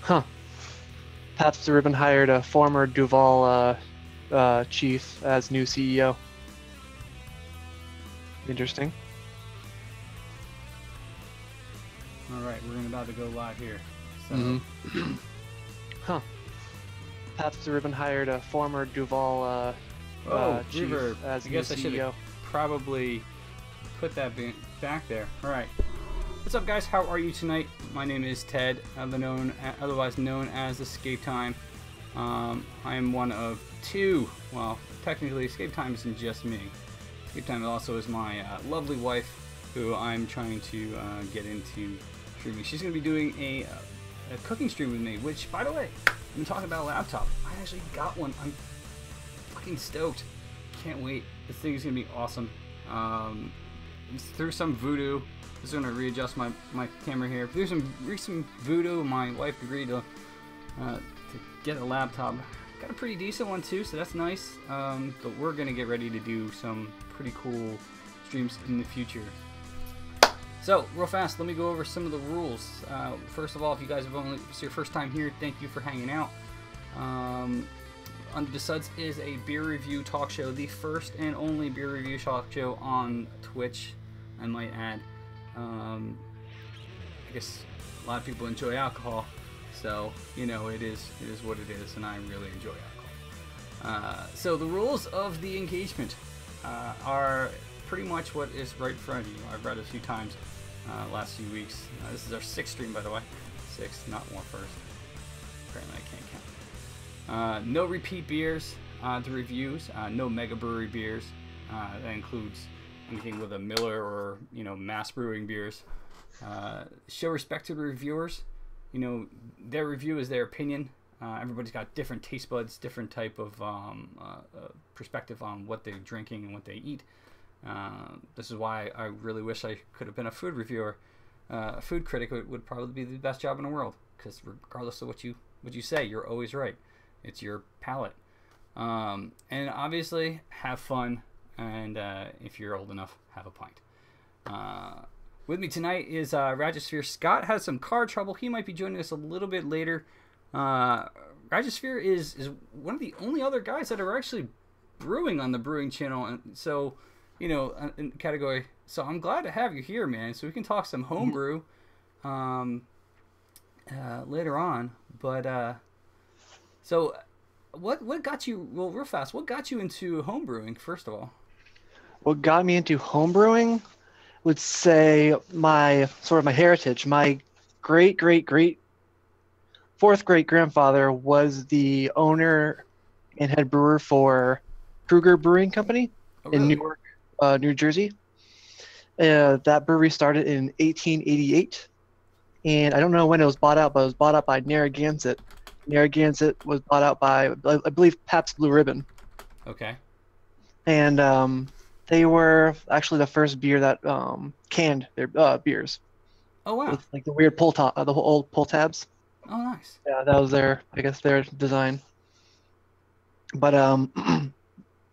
Huh. Pabst Blue Ribbon hired a former Duval chief as new CEO. Interesting. All right, we're about to go live here. So, Huh. Pabst Blue Ribbon hired a former Duval chief reverb. as I new guess I should CEO. have probably put that back there. All right. What's up, guys? How are you tonight? My name is Ted, otherwise known as Escape Time. I am one of two. Well, technically, Escape Time isn't just me. Escape Time also is my lovely wife, who I'm trying to get into streaming. She's going to be doing a cooking stream with me, which, by the way, I've been talking about a laptop. I actually got one. I'm fucking stoked. Can't wait. This thing is going to be awesome. Through some voodoo, I'm just going to readjust my camera here. Through some recent voodoo, my wife agreed to get a laptop. Got a pretty decent one too, so that's nice. But we're going to get ready to do some pretty cool streams in the future. So, real fast, let me go over some of the rules. First of all, if you guys it's your first time here, thank you for hanging out. The Suds is a beer review talk show, the first and only beer review talk show on Twitch, I might add. I guess a lot of people enjoy alcohol, so you know it is what it is, and I really enjoy alcohol. So the rules of the engagement are pretty much what is right in front of you. I've read a few times last few weeks. This is our 6th stream, by the way. 6th, not more first. Apparently I can't count. No repeat beers to reviews. No mega brewery beers. That includes anything with a Miller or mass brewing beers. Show respect to the reviewers. Their review is their opinion. Everybody's got different taste buds, different type of perspective on what they're drinking and what they eat. This is why I really wish I could have been a food reviewer. A food critic would probably be the best job in the world, because regardless of what you say, you're always right. It's your palate. And obviously, have fun, and if you're old enough, have a pint. With me tonight is Rajosphere. Scott has some car trouble. He might be joining us a little bit later. Rajosphere is one of the only other guys that are actually brewing on the Brewing channel, and so in category. So I'm glad to have you here, man. So we can talk some homebrew later on. But so what got you? Well, real fast. What got you into homebrewing, first of all? What got me into homebrewing would say my heritage. My great fourth great grandfather was the owner and head brewer for Kruger Brewing Company in Newark, New Jersey. That brewery started in 1888, and I don't know when it was bought out, but it was bought out by Narragansett. Narragansett was bought out by, I believe, Pabst Blue Ribbon. Okay. And they were actually the first beer that canned their beers. Oh wow! With like the weird pull top, the old pull tabs. Oh nice. Yeah, that was their design. But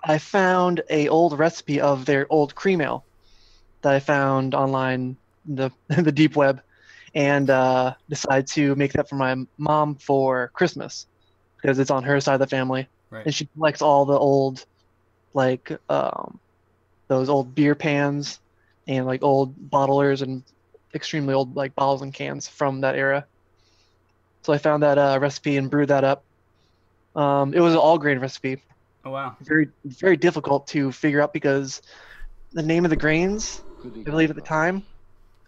I found a old recipe of their old cream ale that I found online in the deep web, and decided to make that for my mom for Christmas, because it's on her side of the family. Right. And she collects all the old, like those old beer pans and like old bottlers and extremely old like bottles and cans from that era. So I found that recipe and brewed that up. It was an all grain recipe. Oh wow! Very, very difficult to figure out, because the name of the grains, I believe at the time,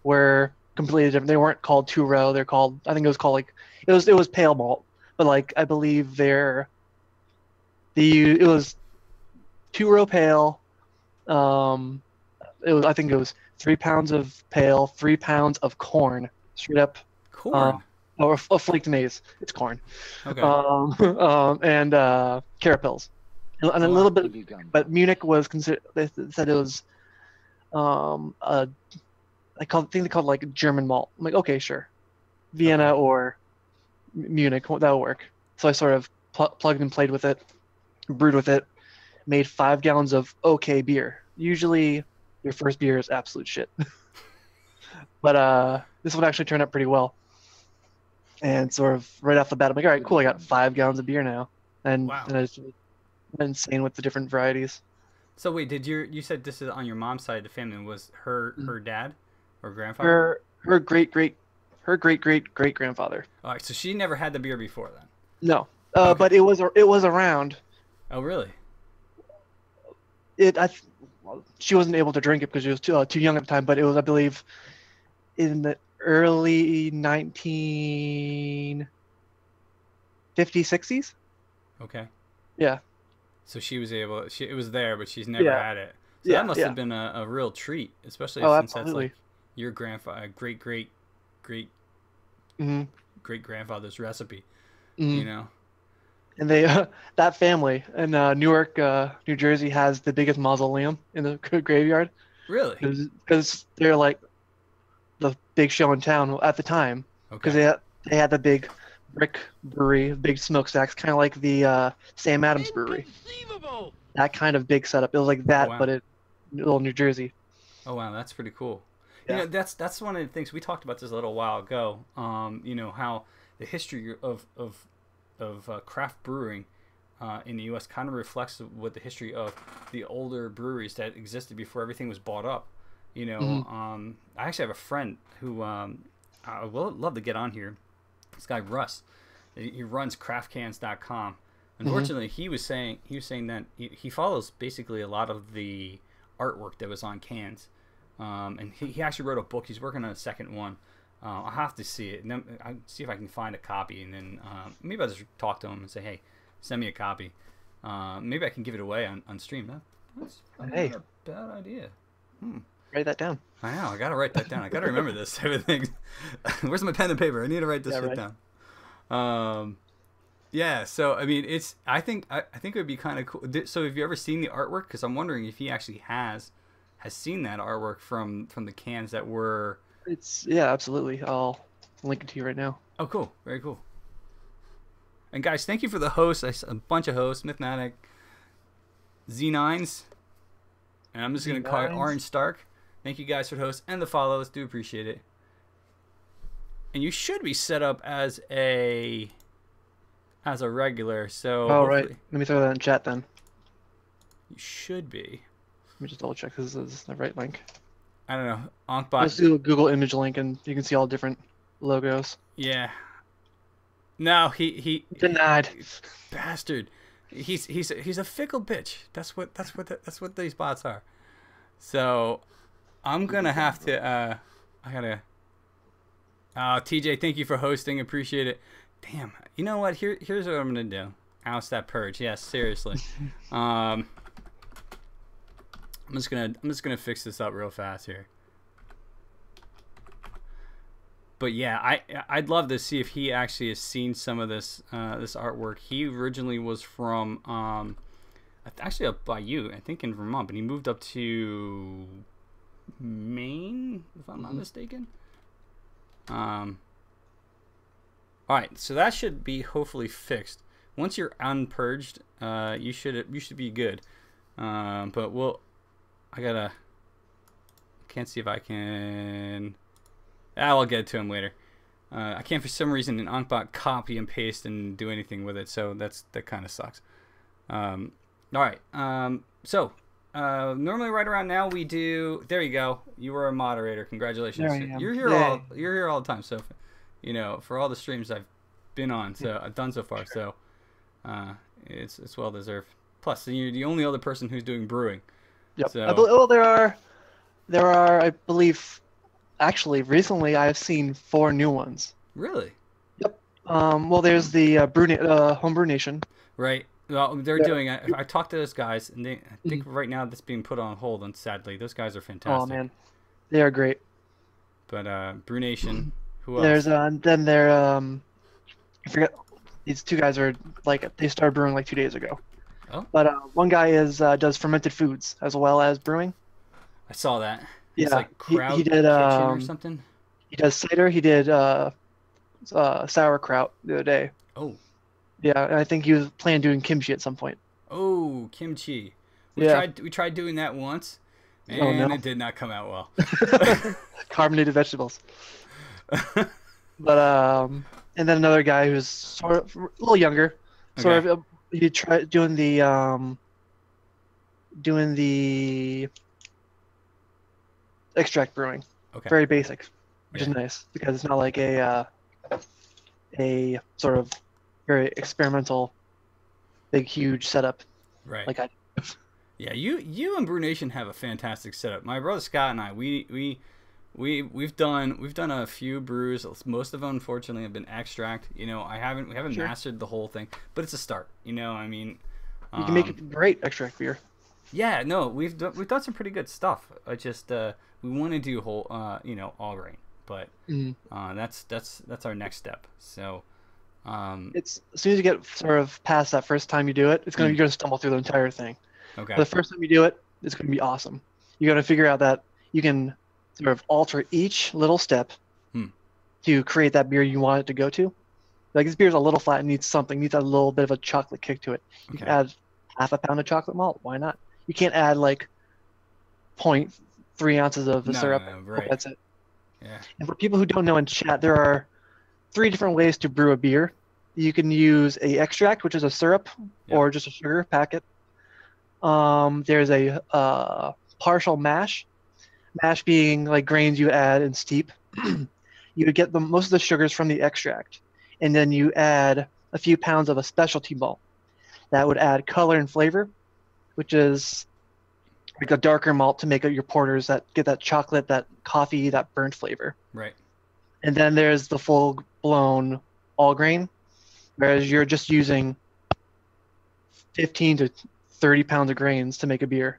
were completely different. They weren't called 2-row. They're called, I think it was called like, it was pale malt, but like I believe it was 2-row pale. I think it was 3 pounds of pale, 3 pounds of corn, straight up. Corn. Or flaked maize. It's corn. Okay. And carapils. And a little bit, but Munich was considered. They said it was, I think they called it like German malt. I'm like, okay, sure, Vienna or Munich, that'll work. So I sort of plugged and played with it, brewed with it, made 5 gallons of okay beer. Usually, your first beer is absolute shit, but this one actually turned out pretty well. And sort of right off the bat, I'm like, all right, cool. I got 5 gallons of beer now, and Wow. I just went insane with the different varieties. So wait, you said this is on your mom's side of the family? Was Mm. her dad or grandfather? Her great grandfather. All right, so she never had the beer before then. No, Okay. but it was around. Oh really? It I well, she wasn't able to drink it because she was too young at the time. But it was, I believe, in the early 1950s, 60s. Okay. Yeah, So she was able. It was there, but she's never yeah, had it. So that yeah, must yeah. have been a real treat, especially Oh, since that's like absolutely. your grandfather, great Hmm. great grandfather's recipe. You Hmm. know. And they that family in Newark, New Jersey, has the biggest mausoleum in the graveyard Really? because they're like the big show in town at the time because Okay. they had the big brick brewery, big smokestacks, kind of like the Sam Adams brewery. Inconceivable! That kind of big setup. It was like Oh that, wow. but in little New Jersey. Oh wow, that's pretty cool. You Yeah. know, that's one of the things we talked about this a little while ago. You know how the history of craft brewing in the U.S. kind of reflects what the history of the older breweries that existed before everything was bought up. You know, Hmm. I actually have a friend who I would love to get on here. This guy Russ, he runs craftcans.com. Hmm. Unfortunately, he was saying that he follows basically a lot of the artwork that was on cans, and he actually wrote a book. He's working on a second one. I'll have to see it. And then I'll see if I can find a copy, and then maybe I'll just talk to him and say, "Hey, send me a copy." Maybe I can give it away on stream. That's probably Hey, not a bad idea. Hmm. write that down. I know. I gotta write that down. I gotta remember this type of thing. Where's my pen and paper? I need to write this Yeah, shit right. down. Yeah. So I mean, I think it would be kind of cool. So have you ever seen the artwork? Because I'm wondering if he actually has seen that artwork from the cans that were. Yeah, absolutely. I'll link it to you right now. Oh, cool. Very cool. And guys, thank you for the hosts. A bunch of hosts, Mythmatic, Z9s, and I'm just gonna call it Z9s. Orange Stark. Thank you guys for the hosts and the follows. Do appreciate it. And you should be set up as a regular. So Oh, right. hopefully Let me throw that in chat then. you should be. Let me just double check this is the right link. I don't know. Just Ankbot. do a Google image link and you can see all different logos. Yeah. No, he Denied. bastard. He's a fickle bitch. That's what these bots are. So I'm gonna have to. I gotta. TJ, thank you for hosting. Appreciate it. Damn. You know what? Here's what I'm gonna do. Oust that purge. Yes, seriously. I'm just gonna fix this up real fast here. But yeah, I'd love to see if he actually has seen some of this this artwork. He originally was from actually up by you, I think in Vermont, but he moved up to Maine, if I'm not mistaken. All right, so that should be hopefully fixed. Once you're unpurged, you should be good. But can't see if I can. I'll get to him later. I can't for some reason in Ankbot copy and paste and do anything with it, so that kind of sucks. All right. Normally right around now we do. There you go. You were a moderator. Congratulations. There I am. You're here Yay. You're here all the time. So, for all the streams I've been on, so I've done so far. So, it's well deserved. Plus, you're the only other person who's doing brewing. Yep. So, Well, there are, I believe, actually, recently I've seen 4 new ones. really, Yep. Well, there's the Homebrew Nation. right? Well, they're Yeah. doing. I talked to those guys, and I think right now that's being put on hold. And sadly, those guys are fantastic. Oh man, they are great. But Brew Nation, who else? There's then there I forget, these 2 guys are like they started brewing like 2 days ago. Oh. But one guy does fermented foods as well as brewing. I saw that. Yeah, It's like Crowd he did Kitchen or something. he does cider. He did sauerkraut the other day. Oh, Yeah, and I think he was planning doing kimchi at some point. oh, kimchi. Yeah. We tried doing that once, and Oh, no. it did not come out well. Carbonated vegetables. But and then another guy who's sort of a little younger, Okay. sort of he tried doing the extract brewing, Okay. very basic, which is Yeah. nice because it's not like a sort of very experimental, big, huge setup Right. like I. Yeah. You and Brew Nation have a fantastic setup. My brother Scott and I, we've done a few brews. Most of them, unfortunately, have been extract. We haven't Sure. mastered the whole thing, but it's a start. I mean, You can make um, a great extract beer. yeah, no, we've done some pretty good stuff. I just we want to do whole, all grain, but Mm. that's our next step. So, um, It's as soon as you get sort of past that first time you do it, it's gonna mm, you're gonna stumble through the entire thing. okay, But the first time you do it, it's gonna be awesome. You got to figure out that you can sort of alter each little step hmm, to create that beer you want it to go to. Like this beer's a little flat and needs something, needs a little bit of a chocolate kick to it. You can okay, add half a pound of chocolate malt. Why not? You can't add like zero point 0.3 ounces of the no, no, syrup. no, Hope right, that's it. yeah, And for people who don't know in chat, there are three different ways to brew a beer. You can use a extract, which is a syrup, yep, or just a sugar packet. There's a partial mash. Mash being like grains you add and steep. You would get most of the sugars from the extract, and then you add a few pounds of a specialty malt that would add color and flavor, which is like a darker malt to make your porters that get that chocolate, that coffee, that burnt flavor. right, And then there's the full blown all grain, whereas you're just using 15 to 30 pounds of grains to make a beer,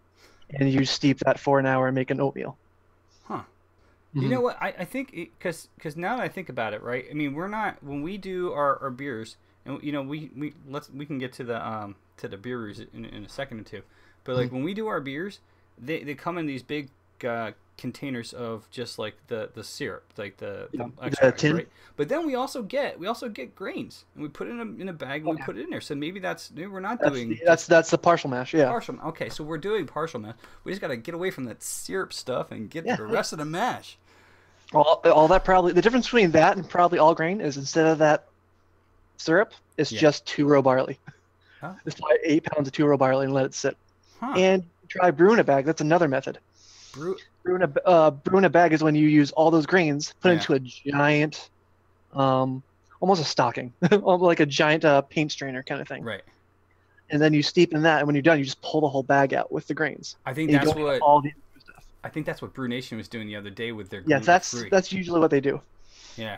and you steep that for an hour and make an oatmeal. huh. You Hmm. know what? I think because now that I think about it, right? I mean, we're not when we do our beers, and we can get to the beers in a second or two, but like when we do our beers, they come in these big containers of just like the syrup, like the The extract, tin. right? But then we also get grains, and we put it in a bag and Oh, we yeah. put it in there. So maybe we're not That's doing that's just that's the partial mash. Yeah. partial. Okay, so we're doing partial mash. We just got to get away from that syrup stuff and get to Yeah. the Hey. rest of the mash. All that probably the difference between that and probably all grain is instead of that syrup, it's Yeah. just 2 row barley. Oh, Just buy 8 pounds of 2 row barley and let it sit. huh. And try brewing a bag. That's another method. Brew. Brewing a bag is when you use all those grains, put Yeah. into a giant, um, almost a stocking, like a giant paint strainer kind of thing. Right. And then you steep in that, and when you're done, you just pull the whole bag out with the grains, I think and you that's don't have what all the extra stuff. I think that's what Brew Nation was doing the other day with their Yes, gluten that's free. that's usually what they do. Yeah,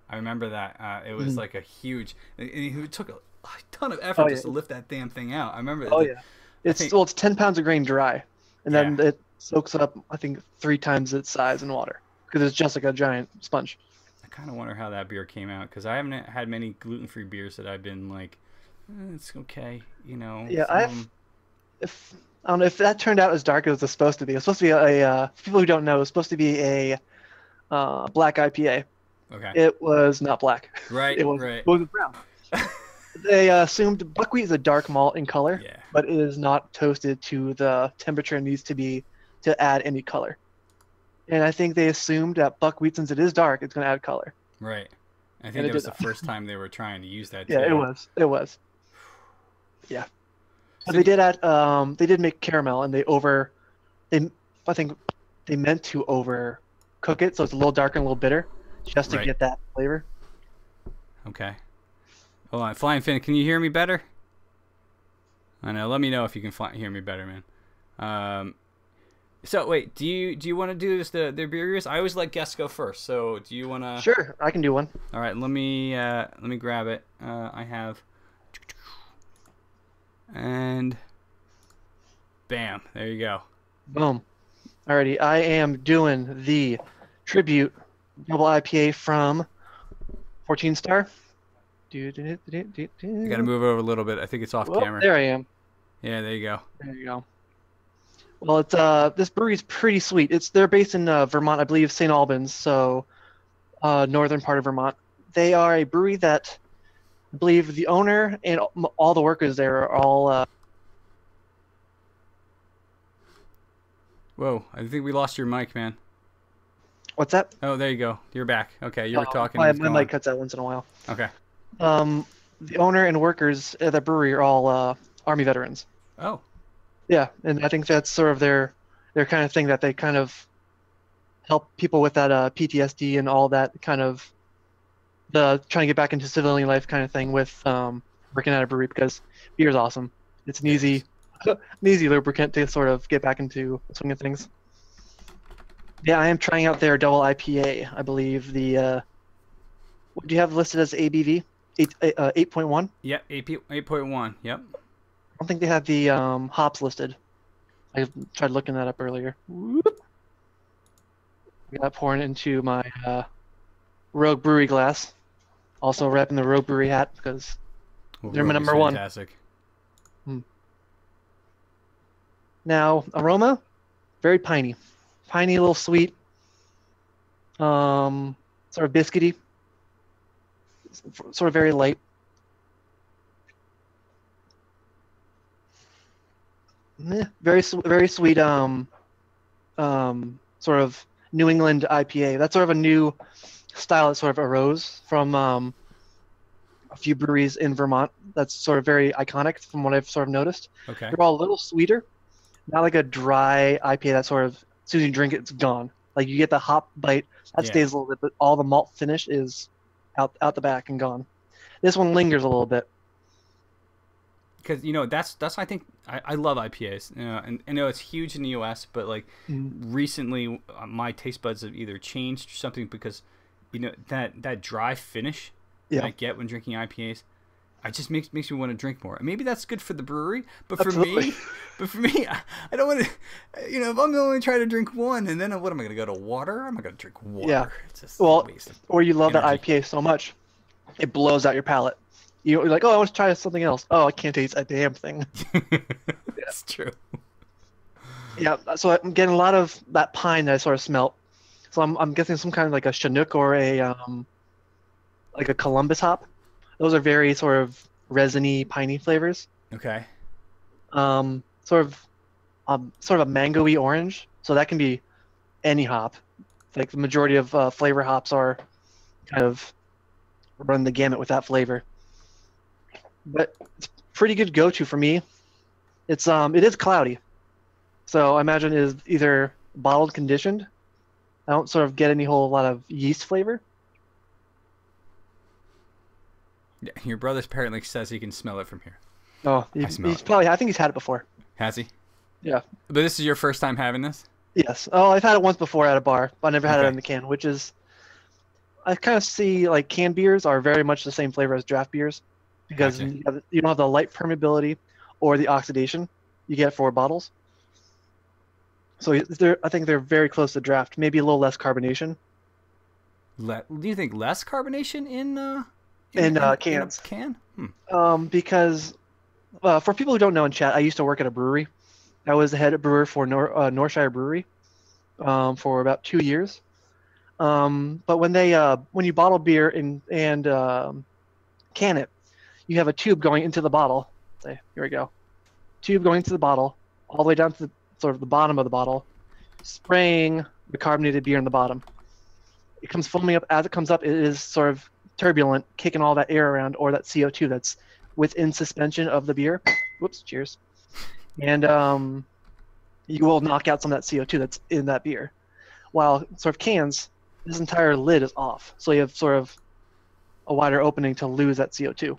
I remember that. It was Mhm. like a huge. And it took a ton of effort Oh just yeah, to lift that damn thing out. I remember. oh yeah. I It's think. well, it's 10 pounds of grain dry, and Yeah, then it soaks up I think 3 times its size in water because it's just like a giant sponge. I kind of wonder how that beer came out because I haven't had many gluten free beers that I've been like, it's okay. Yeah, Some of them. if I don't know if that turned out as dark as it's supposed to be. It's supposed to be for people who don't know, it's supposed to be a black IPA. Okay. It was not black. Right. It was Right. it was brown. They assumed buckwheat is a dark malt in color, Yeah. but it is not toasted to the temperature it needs to be to add any color. And I think they assumed that buckwheat, since it is dark, it's going to add color, Right. I think and it that did was the not. first time they were trying to use that Yeah, it too. was. It was. Yeah, but So do they did make caramel, and they I think they meant to over cook it, so it's a little darker and a little bitter, just to right. get that flavor. Okay. Hold on, Flying Finn, can you hear me better? I know. Let me know if you can hear me better, man. So wait, do you want to do this the beer reviews? I always let guests go first. So do you want to? Sure, I can do one. All right, let me grab it. I have, and bam, there you go. Boom. Alrighty, I am doing the tribute double IPA from 14 Star. I got to move over a little bit. I think it's off Well, camera. there I am. Yeah, there you go. There you go. Well, it's this brewery's pretty sweet. They're based in Vermont, I believe, St. Albans, so northern part of Vermont. They are a brewery that I believe the owner and all the workers there are all Whoa, I think we lost your mic, man. What's that? Oh, there you go. You're back. Okay, you were Oh, talking. It my was my mic gone. cuts out once in a while. Okay. Um, the owner and workers at the brewery are all Army veterans. Oh, Yeah, and I think that's sort of their kind of thing that they kind of help people with that PTSD and all that kind of the trying to get back into civilian life kind of thing with working at a brewery because beer is awesome. It's an yeah, it is. easy an easy lubricant to sort of get back into the swing of things. Yeah, I am trying out their double IPA. I believe the what do you have listed as ABV? 8.1. Yep, 8.1. Yep. I don't think they have the hops listed. I tried looking that up earlier. Whoop. I got pouring into my Rogue Brewery glass. Also repping the Rogue Brewery hat because Well, they're my Rogue is number one. fantastic. Hmm. Now aroma, very piney, a little sweet, sort of biscuity, sort of very light. Very sweet. Sort of New England IPA. That's sort of a new style that sort of arose from a few breweries in Vermont. That's sort of very iconic from what I've sort of noticed. Okay. They're all a little sweeter, not like a dry IPA that sort of as soon as you drink it, it's gone. Like you get the hop bite that Yeah. stays a little bit, but all the malt finish is out the back and gone. This one lingers a little bit. Because that's I think I love IPAs. And I know it's huge in the U.S., but like Mm. recently my taste buds have either changed or something because that dry finish that Yeah, I get when drinking IPAs. I just makes me want to drink more. Maybe that's good for the brewery, but for absolutely. me, I don't want to. If I'm only trying to drink one, and then what am I going to go to water? I'm not going to drink Yeah. water. It's just a Well, waste of or you love that energy. IPA so much, it blows out your palate. You're like, oh, I want to try something else. Oh, I can't taste a damn thing. It's true. Yeah, so I'm getting a lot of that pine that I sort of smelt. So I'm guessing some kind of like a Chinook or a like a Columbus hop. Those are very sort of resiny, piney flavors. Okay. Sort of a mangoey orange. So that can be any hop. Like the majority of flavor hops are kind of run the gamut with that flavor. But it's pretty good go-to for me. It is cloudy, so I imagine it is either bottled conditioned. I don't sort of get any whole lot of yeast flavor. Yeah, your brother apparently says he can smell it from here. Oh, I smell he's it. probably I think he's had it before. Has he? Yeah. But this is your first time having this? Yes. Oh, I've had it once before at a bar, but I never had it Okay. in the can, which is I kind of see like canned beers are very much the same flavor as draft beers because Gotcha. you don't have the light permeability or the oxidation you get for bottles. So I think they're very close to draft, maybe a little less carbonation Do you think less carbonation in in a cans. can? Because for people who don't know in chat, I used to work at a brewery. I was the head brewer for Northshire Brewery for about 2 years. But when you bottle beer and can it, you have a tube going into the bottle. Say, here we go. Tube going into the bottle, all the way down to the, sort of the bottom of the bottle, spraying the carbonated beer in the bottom. It comes foaming up. As it comes up, it is sort of turbulent, kicking all that air around or that CO2 that's within suspension of the beer. Whoops, cheers. And you will knock out some of that CO2 that's in that beer. While sort of cans, this entire lid is off. So you have sort of a wider opening to lose that CO2.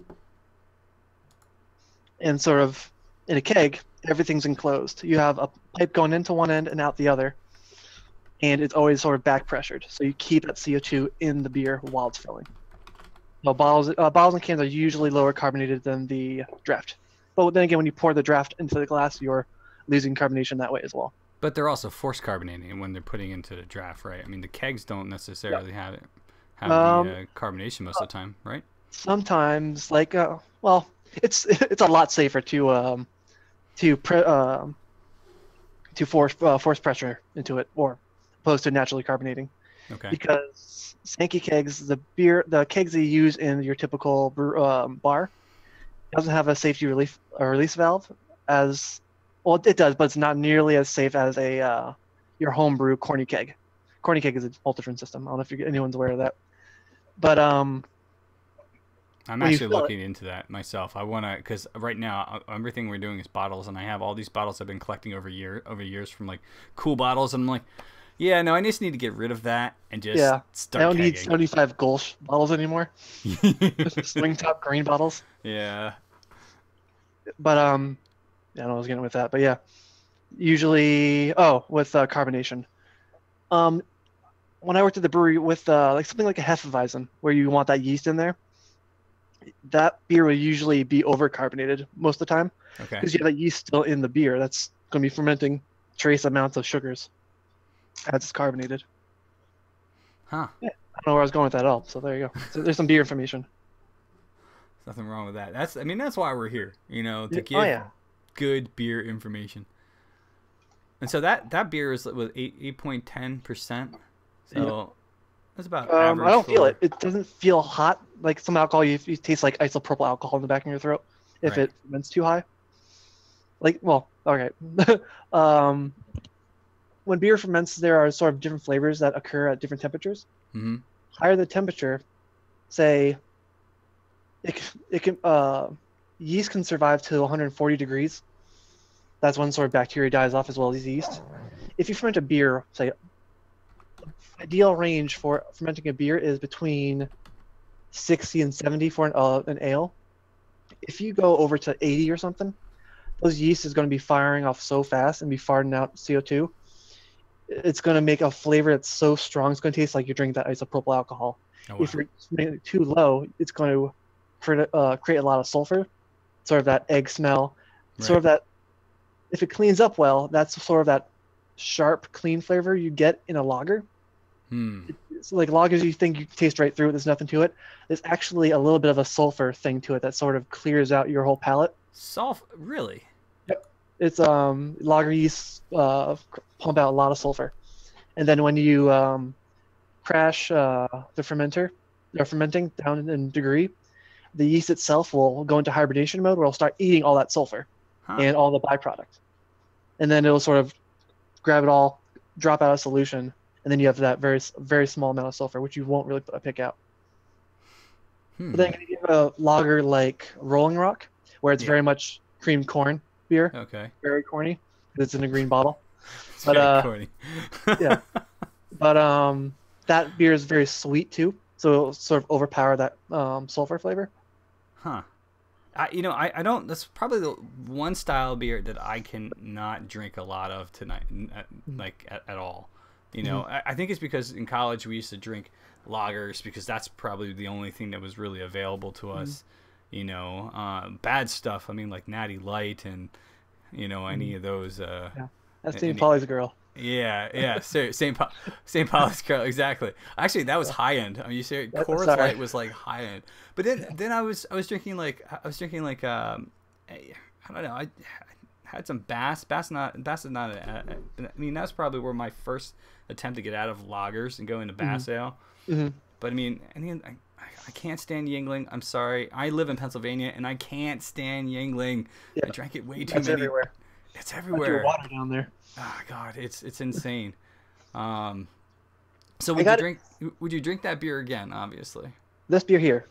And sort of in a keg, everything's enclosed. You have a pipe going into one end and out the other, and it's always sort of back pressured. So you keep that CO2 in the beer while it's filling. So bottles and cans are usually lower carbonated than the draft. But then again, when you pour the draft into the glass, you're losing carbonation that way as well. But they're also force carbonating when they're putting into the draft, right? I mean, the kegs don't necessarily have Um, the carbonation most of the time, right? Sometimes, like, well, it's a lot safer to pre, to force pressure into it, or opposed to naturally carbonating, Okay. because Sankey kegs, the kegs that you use in your typical bar, doesn't have a safety release valve as well. It does, but it's not nearly as safe as a your homebrew corny keg, Corny Cake is a whole different system. I don't know if anyone's aware of that. But I'm when you actually fill it, looking into that myself. I want to, because right now everything we're doing is bottles, and I have all these bottles I've been collecting over years from like cool bottles, and I'm like, yeah, no, I just need to get rid of that and just yeah, I start don't need kegging. 75 Gulch bottles anymore. Swing top green bottles. Yeah. But yeah, I don't know what I was getting with that. But yeah, usually, with carbonation. Um, when I worked at the brewery with like something like a Hefeweizen, where you want that yeast in there, that beer will usually be overcarbonated most of the time Okay. because you have that yeast still in the beer that's going to be fermenting trace amounts of sugars as it's carbonated. Huh. Yeah, I don't know where I was going with that at all. So there you go. So there's some beer information. Nothing wrong with that. I mean, that's why we're here. To Oh give yeah. good beer information. And so that beer is with 8.10%. Yeah. So that's about I average don't feel for it. It doesn't feel hot. Like some alcohol, you taste like isopropyl alcohol in the back of your throat if right. it ferments too high. Like, well, okay. um, when beer ferments, there are sort of different flavors that occur at different temperatures. Mm-hmm. Higher the temperature, say, it can yeast can survive to 140 degrees. That's when sort of bacteria dies off as well as yeast. If you ferment a beer, say, ideal range for fermenting a beer is between 60 and 70 for an ale. If you go over to 80 or something, those yeast is going to be firing off so fast and be farting out CO2. It's going to make a flavor that's so strong, it's going to taste like you're drinking that isopropyl alcohol. Oh, wow. If you're making it too low, it's going to create a lot of sulfur, sort of that egg smell, sort of that. If it cleans up well, that's sort of that sharp, clean flavor you get in a lager. It's like lagers you think you taste right through it, there's nothing to it. There's actually a little bit of a sulfur thing to it that sort of clears out your whole palate. Sulfur? Really? Yep. It's lager yeast pump out a lot of sulfur. And then when you crash the fermenter, they're fermenting down in degree, the yeast itself will go into hibernation mode where it'll start eating all that sulfur and all the byproduct. And then it'll sort of grab it all, drop out of solution, and then you have that very, very small amount of sulfur, which you won't really pick out. But then you have a lager like Rolling Rock, where it's very much creamed corn beer. Okay. Very corny. It's in a green bottle. It's very corny. Yeah. But that beer is very sweet too, so it'll sort of overpower that sulfur flavor. Huh. I don't. That's probably the one style of beer that I can not drink a lot of tonight, like at all. I think it's because in college we used to drink lagers because that's probably the only thing that was really available to us. Bad stuff. I mean, like Natty Light and any of those. Yeah, that's St. Polly's Girl. Yeah. St. Paul's Girl, exactly. Actually, that was high end. I mean, you say Coors Light was like high end, but then I was drinking like I don't know. I had some Bass. Bass is not. I mean, that's probably where my first attempt to get out of lagers and go into Bass ale. But I mean, I can't stand Yingling. I'm sorry. I live in Pennsylvania and I can't stand Yingling. I drank it way too many. Everywhere. It's everywhere. Like water down there. Oh God, it's insane. So would you drink that beer again? Obviously. This beer here,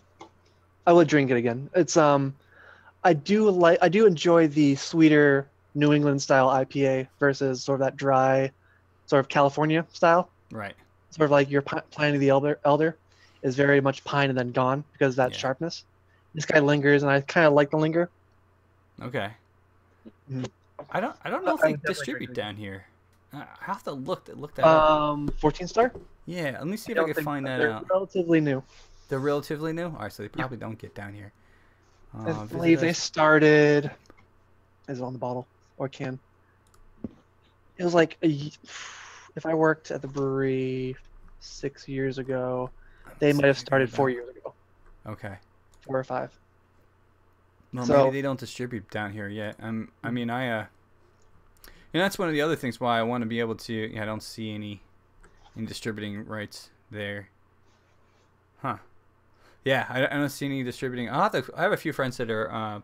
I would drink it again. It's I do enjoy the sweeter New England style IPA versus sort of that dry, sort of California style. Right. Sort of like your Pliny the Elder is very much pine and then gone because of that sharpness. This guy lingers, and I kind of like the linger. Okay. I don't know if they distribute down here. I have to look that up. 14 Star? Yeah, let me see if I can find that out. They're relatively new. They're relatively new? All right, so they probably don't get down here. I believe they started... Is it on the bottle or can? It was like if I worked at the brewery 6 years ago, they might have started 4 years ago. Okay. 4 or 5. Well, maybe they don't distribute down here yet. That's one of the other things why I want to be able to. I don't see any distributing rights there. Huh. Yeah, I don't see any distributing. I have a few friends that are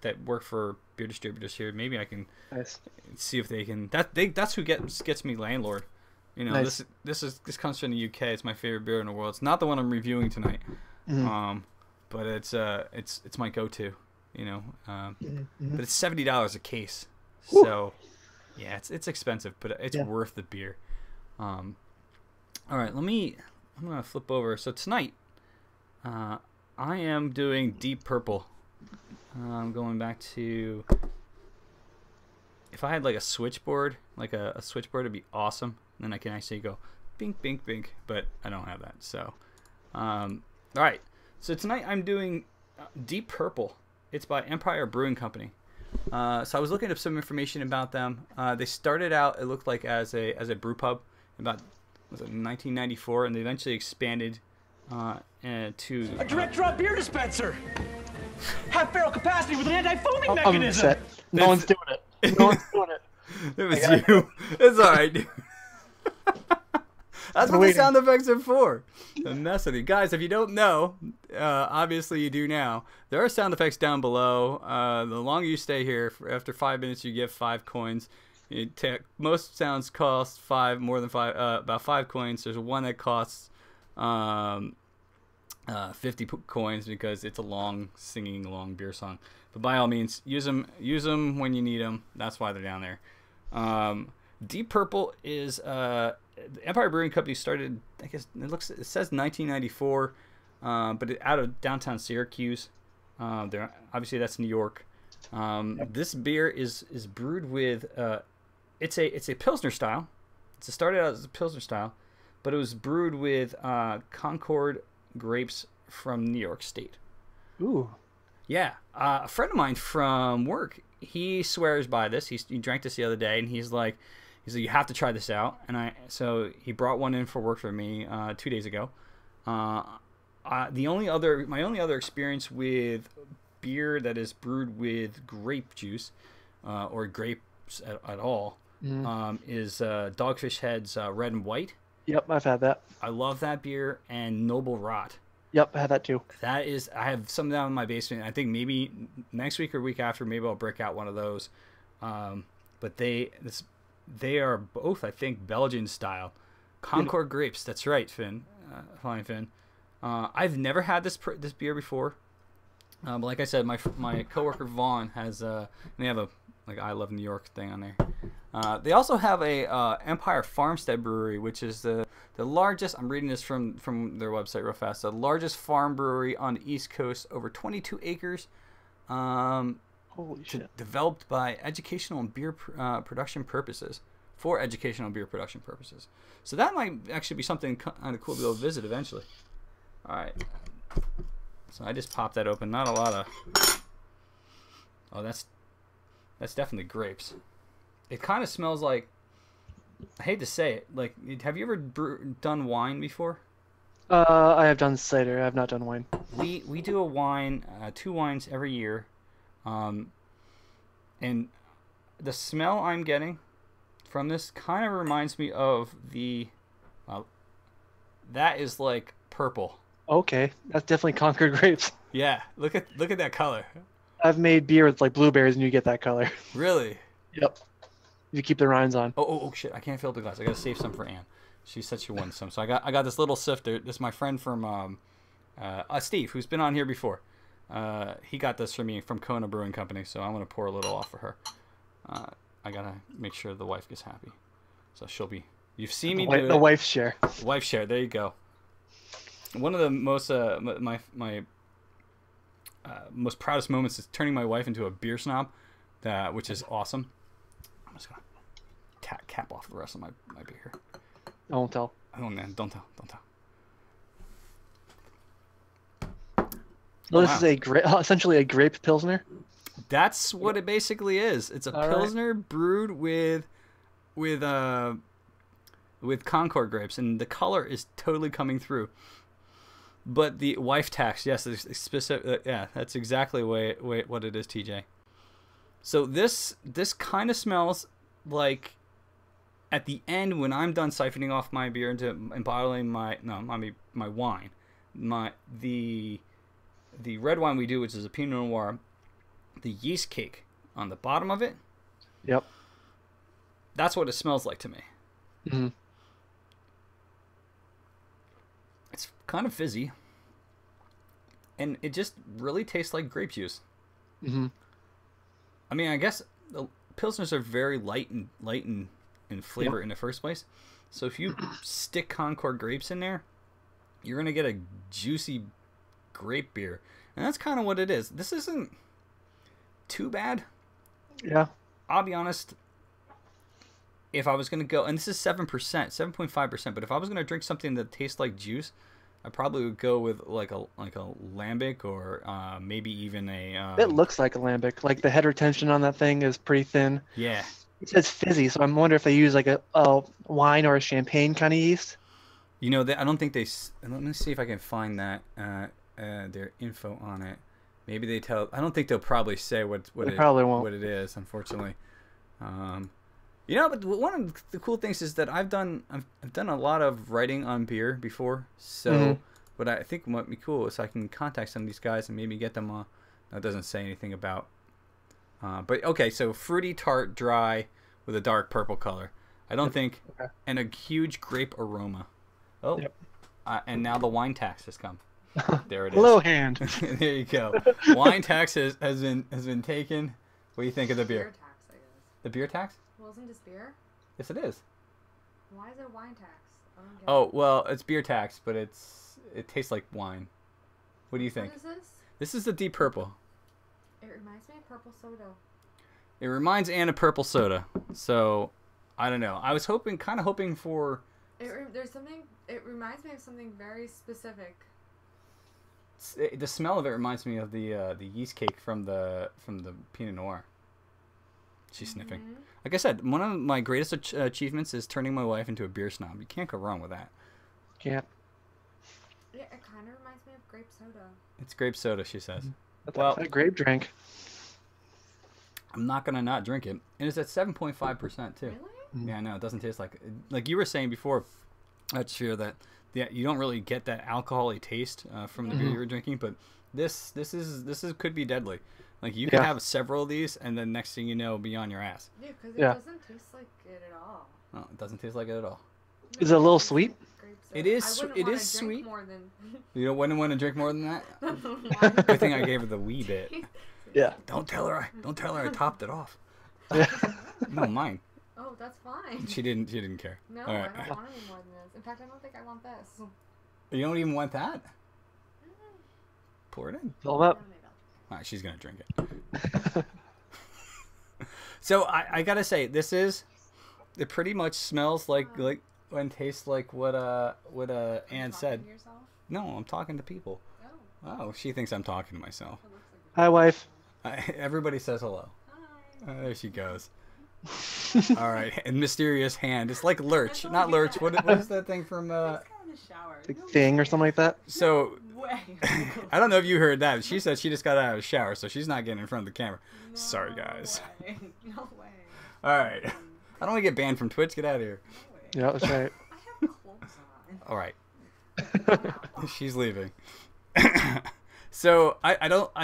that work for beer distributors here. Maybe I can see if they can. That's who gets me landlord. You know, Nice. this comes from the UK. It's my favorite beer in the world. It's not the one I'm reviewing tonight, Mm-hmm. but it's my go-to. You know, Mm-hmm. but it's $70 a case. Whew. So yeah, it's expensive, but it's Yeah. worth the beer. All right, I'm gonna flip over. So tonight, I am doing Deep Purple. I'm going back to. If I had like a switchboard, like a switchboard, it'd be awesome. Then I can actually go bink, bink, bink, but I don't have that. So, all right. So tonight I'm doing Deep Purple. It's by Empire Brewing Company. So I was looking up some information about them. They started out, it looked like, as a brew pub about, was it 1994, and they eventually expanded to A direct draw beer dispenser! Half barrel capacity with an anti-foaming I'm mechanism! upset. No one's doing it. No one's doing it. It was you. It's all right, dude. That's what the waiting. sound effects are for. To mess with you guys. If you don't know, obviously you do now. There are sound effects down below. The longer you stay here, after 5 minutes, you get 5 coins. Most sounds cost more than 5. About 5 coins. There's one that costs 50 coins because it's a singing long beer song. But by all means, use them when you need them. That's why they're down there. Deep Purple is the Empire Brewing Company started. I guess it says 1994, but out of downtown Syracuse. Obviously that's New York. This beer is brewed with it's a Pilsner style. It started out as a Pilsner style, but it was brewed with Concord grapes from New York State. Ooh. Yeah, a friend of mine from work, he swears by this. He drank this the other day, and he's like, you have to try this out. And so he brought one in for work for me 2 days ago. My only other experience with beer that is brewed with grape juice or grapes at all is Dogfish Head's Red and White. Yep, I've had that. I love that beer, and Noble Rot. Yep, I had that too. I have some down in my basement. I think maybe next week or week after, maybe I'll break out one of those. But they are both, I think, Belgian style. Concord grapes. That's right, Finn. Fine, Finn. I've never had this beer before. But like I said, my coworker Vaughn has they have a I Love New York thing on there. They also have a Empire Farmstead Brewery, which is the largest. I'm reading this from their website real fast. The largest farm brewery on the East Coast, over 22 acres. Holy shit. Developed by educational and beer production purposes. For educational beer production purposes. So that might actually be something kind of cool to go visit eventually. All right. So I just popped that open. Not a lot of. Oh, that's definitely grapes. It kind of smells like. I hate to say it. Like, have you ever done wine before? I have done cider. I have not done wine. We do a wine, 2 wines every year, and the smell I'm getting from this kind of reminds me of that is like purple. Okay, that's definitely Concord grapes. Yeah, look at that color. I've made beer with like blueberries, and you get that color. Really? Yep. You keep the rinds on. Oh shit! I can't fill up the glass. I gotta save some for Anne. She said she wanted some, so I got this little sifter. This is my friend from Steve, who's been on here before. He got this for me from Kona Brewing Company, so I'm gonna pour a little off for her. I gotta make sure the wife gets happy, so she'll be. You've seen me do it. The wife's share. Wife share. There you go. One of the most my most proudest moments is turning my wife into a beer snob, which is awesome. I'm just gonna cap off the rest of my beer. I won't tell. Oh man, don't tell. Well, this is essentially a grape pilsner. That's what it basically is. It's a pilsner brewed with Concord grapes, and the color is totally coming through. But the wife tax, yes, specific. Yeah, that's exactly what it is, TJ. So this kind of smells like at the end when I'm done siphoning off my beer and bottling my wine, the red wine we do, which is a Pinot Noir, the yeast cake on the bottom of it. Yep. That's what it smells like to me. Mm-hmm. kind of fizzy, and it just really tastes like grape juice. Mm-hmm. I mean, I guess the pilsners are very light in flavor in the first place. So if you stick Concord grapes in there, you're gonna get a juicy grape beer, and that's kind of what it is. This isn't too bad. Yeah. I'll be honest. If I was gonna go, and this is 7%, 7.5%, but if I was gonna drink something that tastes like juice, I probably would go with like a lambic or maybe even a. It looks like a lambic. Like the head retention on that thing is pretty thin. Yeah. It says fizzy, so I'm wondering if they use like a wine or a champagne kind of yeast. You know, I don't think they. Let me see if I can find that their info on it. Maybe they tell. I don't think they'll probably say probably won't. what it is. Unfortunately, you know. But one of the cool things is that I've done a lot of writing on beer before. So what I think might be cool is I can contact some of these guys and maybe get them. That doesn't say anything about. But okay, so fruity, tart, dry, with a dark purple color. I don't think, and a huge grape aroma. Oh, yep. And now the wine tax has come. There it is. Hello, hand. There you go. Wine tax has been taken. What do you think of the beer? Beer tax, I guess. The beer tax? Well, isn't this beer? Yes, it is. Why is it a wine tax? I don't get Oh well, it's beer tax, but it tastes like wine. What do you it. think? What is this? This is the deep purple. It reminds me of purple soda. It reminds Anne of purple soda. So I don't know. I was kind of hoping for. There's something. It reminds me of something very specific. The smell of it reminds me of the yeast cake from the Pinot Noir. She's sniffing. Like I said, one of my greatest achievements is turning my wife into a beer snob. You can't go wrong with that. Can't. Yeah, it kind of reminds me of grape soda. It's grape soda, she says. Well, a grape drink. I'm not gonna not drink it, and it's at 7.5% too. Really? Yeah, no, it doesn't taste like you were saying before. That's true that you don't really get that alcoholic taste from the beer you were drinking, but this could be deadly. Like you could have several of these, and then next thing you know, be on your ass. Yeah, because it doesn't taste like it at all. No, it doesn't taste like it at all. Is it a little sweet? It is. It is sweet. You wouldn't want to drink more than that. Good thing I gave her the wee bit. Yeah. Don't tell her I topped it off. Yeah. No, mine. Oh, that's fine. She didn't care. No, all right. I don't want any more than this. In fact, I don't think I want this. You don't even want that? Pour it in. Fill it up. All right, she's gonna drink it. So I gotta say, it pretty much smells like and tastes like what Ann said. No, I'm talking to people. Oh, she thinks I'm talking to myself. Hi, wife. Everybody says hello. Hi. There she goes. All right, and mysterious hand. It's like Lurch, not Lurch. What is that thing from? Big thing or something like that. So, I don't know if you heard that. She said she just got out of the shower, so she's not getting in front of the camera. No, sorry, guys. No way. All right. I don't want to get banned from Twitch. Get out of here. No yeah, that's right. I have clothes on. All right. She's leaving. So I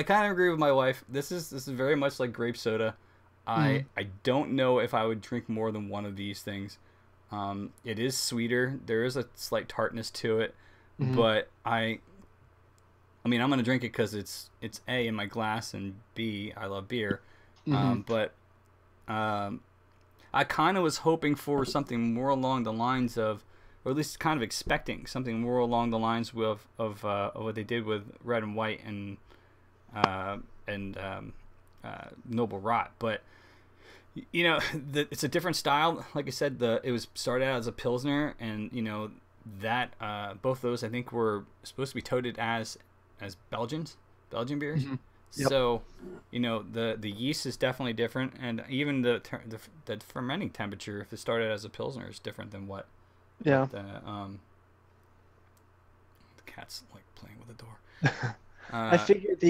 kind of agree with my wife. This is very much like grape soda. I don't know if I would drink more than one of these things. It is sweeter. There is a slight tartness to it, but I mean, I'm gonna drink it because it's A, in my glass, and B, I love beer. But I kind of was hoping for something more along the lines of, or at least kind of expecting something more along the lines of what they did with Red and White and Noble Rot. But you know, it's a different style. Like I said, it was started out as a Pilsner, and you know that both those I think were supposed to be toted as Belgian beers. Yep. So, you know, the yeast is definitely different, and even the fermenting temperature, if it started as a Pilsner, is different than what. Yeah. The cat's like playing with the door. I figured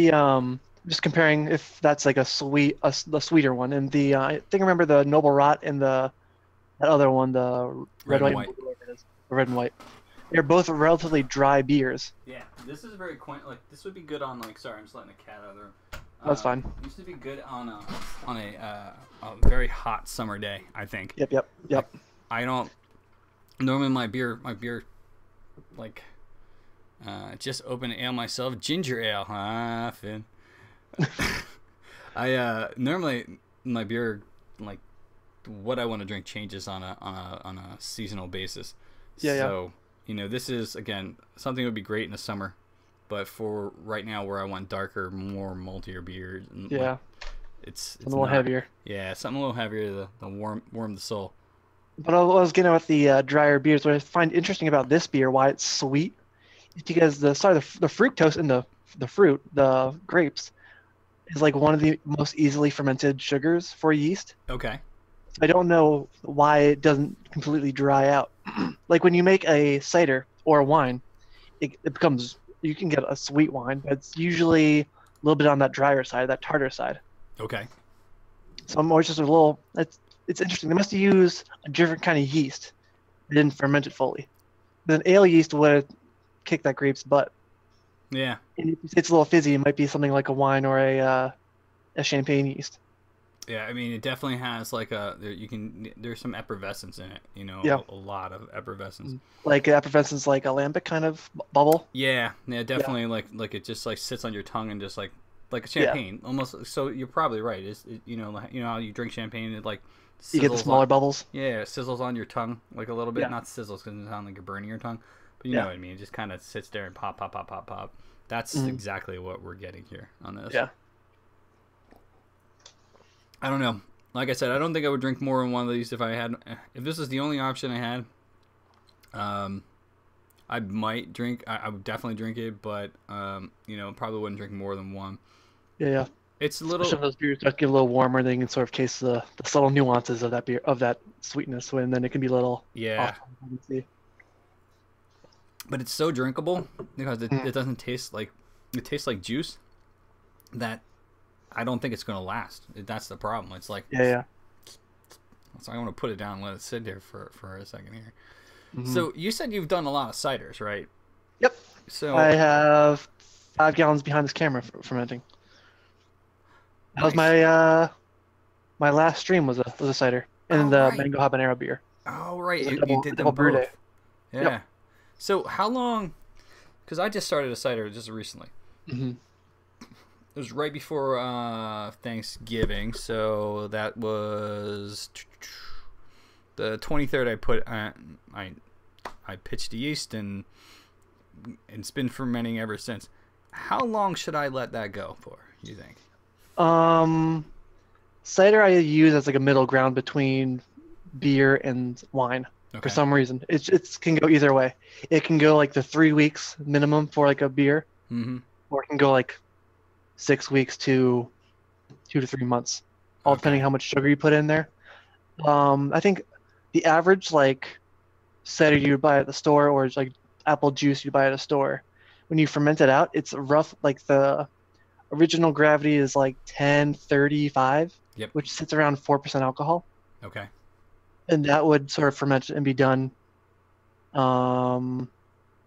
just comparing if that's like the sweeter one, and I think I remember the Noble Rot and that other one, the red and white. Red and White. They're both relatively dry beers. Yeah, this is very quaint. Like this would be good on sorry, I'm just letting the cat out of the room. That's fine. This would be good on a very hot summer day, I think. Yep. Like, I don't normally my beer like Just opened an ale myself. Ginger ale. Ah, Finn. I normally my beer, like, what I want to drink changes on a seasonal basis. Yeah, so this is, again, something that would be great in the summer, but for right now where I want darker, more maltier beer, Yeah. like, it's a little not, heavier. Yeah, something a little heavier to warm the soul. But I was getting with the drier beers. What I find interesting about this beer, why it's sweet, is because the fructose in the fruit, the grapes, is like one of the most easily fermented sugars for yeast. Okay. So I don't know why it doesn't completely dry out. Like when you make a cider or a wine, it becomes, you can get a sweet wine, but it's usually a little bit on that drier side, that tartar side. Okay. So I'm always just a little. It's interesting. They must have used a different kind of yeast. They didn't ferment it fully. Then ale yeast would kick that grape's butt. Yeah. And if it's a little fizzy, it might be something like a wine or a champagne yeast. Yeah, I mean, it definitely has like there's some effervescence in it, Yeah. a lot of effervescence. Like effervescence, like a lambic kind of bubble. Yeah, definitely. Yeah. Like it just like sits on your tongue and just like a champagne, almost. So you're probably right. How you drink champagne, it like you get the smaller bubbles. Yeah, it sizzles on your tongue like a little bit. Yeah. Not sizzles because it sounds like you're burning your tongue, but you know what I mean. It just kind of sits there and pop, pop, pop, pop, pop. That's exactly what we're getting here on this. Yeah. I don't know. Like I said, I don't think I would drink more than one of these if this is the only option I had. I might drink. I would definitely drink it, but probably wouldn't drink more than one. Yeah. It's a little. Especially if those beers start to get a little warmer, then you can sort of taste the subtle nuances of that beer, of that sweetness, and then it can be a little. Yeah. Off. But it's so drinkable because it doesn't taste like, it tastes like juice that I don't think it's going to last. That's the problem. It's like, yeah. So I want to put it down and let it sit there for a second here. Mm-hmm. So you said you've done a lot of ciders, right? Yep. So I have 5 gallons behind this camera for fermenting. That was my last stream was a cider and the mango habanero beer. Oh right, you did them both. Day. Yeah. Yep. So how long? Because I just started a cider just recently. Mm-hmm. It was right before Thanksgiving, so that was the 23rd. I pitched the yeast and it's been fermenting ever since. How long should I let that go for, you think? Cider I use as like a middle ground between beer and wine. Okay. For some reason. It can go either way. It can go like the 3 weeks minimum for like a beer, or it can go like 6 weeks to 2 to 3 months, all depending how much sugar you put in there. I think the average like cider you buy at the store, or like apple juice you buy at a store, when you ferment it out, it's rough. Like the original gravity is like 1035, which sits around 4% alcohol. Okay. And that would sort of ferment and be done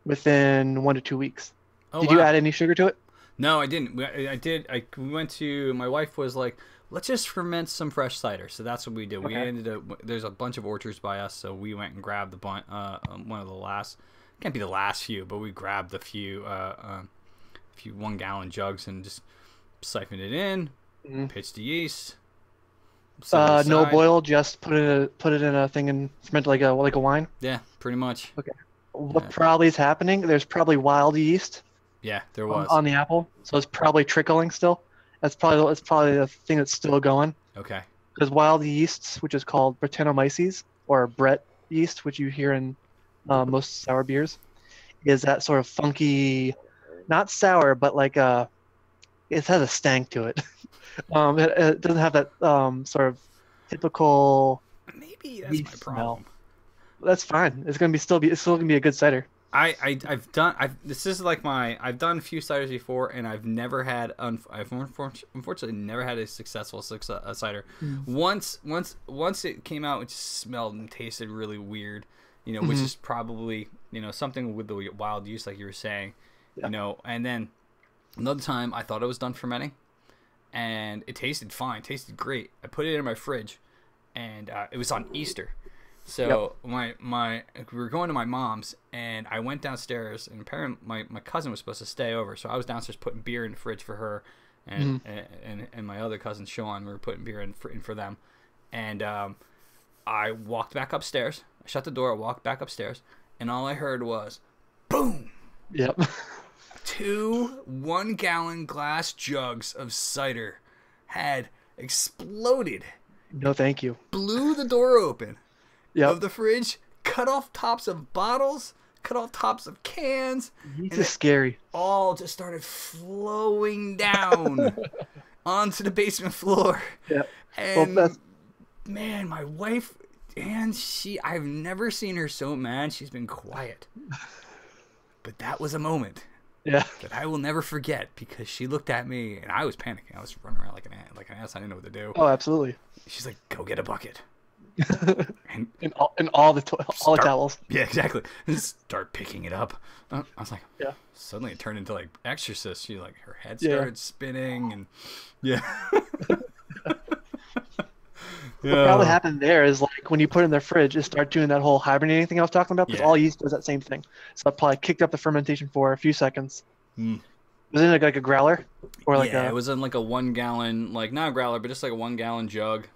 within 1 to 2 weeks. Did you add any sugar to it? No, I didn't. We went to, my wife was like, let's just ferment some fresh cider. So that's what we did. We ended up, there's a bunch of orchards by us, so we went and grabbed one of the last, can't be the last few, but we grabbed a few 1 gallon jugs and just siphoned it in, pitched the yeast. No boil, just put it in a thing and ferment like a wine. Yeah, pretty much. Okay. What probably is happening? There's probably wild yeast. Yeah, there was on the apple, so it's probably trickling still. It's probably the thing that's still going. Okay. Because wild yeasts, which is called Brettanomyces or Brett yeast, which you hear in most sour beers, is that sort of funky, not sour, but like it has a stank to it. It doesn't have that sort of typical. Maybe that's my problem. Smell. That's fine. It's still gonna be a good cider. I've done a few ciders before, and I've never had unfortunately never had a successful cider. Once it came out, it just smelled and tasted really weird, which is probably something with the wild yeast, like you were saying, and then another time I thought it was done fermenting. And it tasted fine, tasted great. I put it in my fridge, and it was on Easter. So we were going to my mom's, and I went downstairs, and apparently my cousin was supposed to stay over, so I was downstairs putting beer in the fridge for her, and my other cousin Sean. We were putting beer in for them, and I walked back upstairs. I shut the door. I walked back upstairs, and all I heard was, boom. Yep. 2 1-gallon glass jugs of cider had exploded. No, thank you. Blew the door open. Yep. Of the fridge, cut off tops of bottles, cut off tops of cans. It's just scary. All just started flowing down onto the basement floor. Yeah. And Well, man, my wife, and I've never seen her so mad. She's been quiet. But that was a moment yeah. that I will never forget, because she looked at me and I was panicking. I was running around like an ass. I didn't know what to do. Oh, absolutely. She's like, "Go get a bucket." and all the towels. Yeah, exactly. And start picking it up. I was like, yeah. Suddenly it turned into like Exorcist. She like her head Yeah. started spinning, and yeah. What probably happened there is like when you put it in the fridge, it started doing that whole hibernating thing I was talking about, because Yeah. all yeast does that same thing. So it probably kicked up the fermentation for a few seconds. Mm. Was it like a growler or like Yeah, a it was in like a 1-gallon, like not a growler, but just like a 1-gallon jug.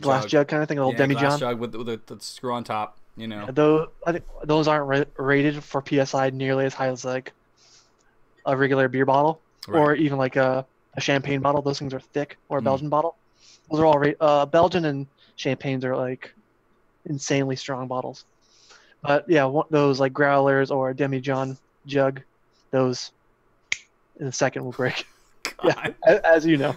glass jug kind of thing, a little Glass demijohn? jug with the screw on top. You know. Yeah, I think those aren't rated for PSI nearly as high as like a regular beer bottle or even like a champagne bottle. Those things are thick, or a Belgian bottle. Those are all Belgian and champagnes are like insanely strong bottles. But yeah, those like growlers or a demijohn jug, those in a second will break. Yeah, as you know.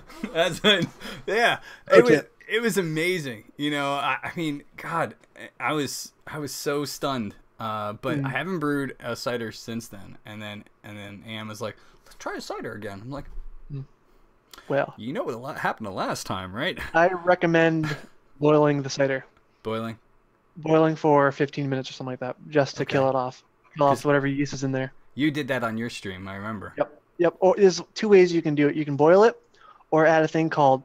Yeah, Okay. It was amazing. You know, I mean, God, I was so stunned. But I haven't brewed a cider since then. And then Ann was like, "Let's try a cider again." I'm like, well, you know what happened the last time, right? I recommend boiling the cider. Boiling For 15 minutes or something like that, just to kill it off. Kill off whatever yeast is in there. You did that on your stream, I remember. Yep. Or there's 2 ways you can do it. You can boil it, or add a thing called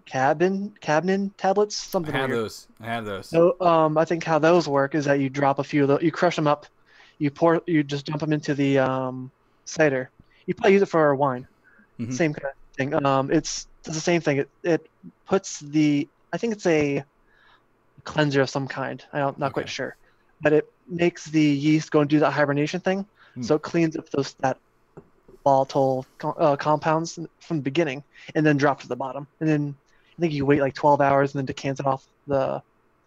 cabin tablets. Something I have weird. those. So I think how those work is that you drop a few of those, you crush them up, you just dump them into the cider. You probably use it for wine. Mhm. Same kind of thing. It's the same thing. It puts I think it's a cleanser of some kind. I'm not quite sure, but it makes the yeast go and do that hibernation thing. So it cleans up that volatile compounds from the beginning, and then drop to the bottom. And then I think you wait like 12 hours and then decant it off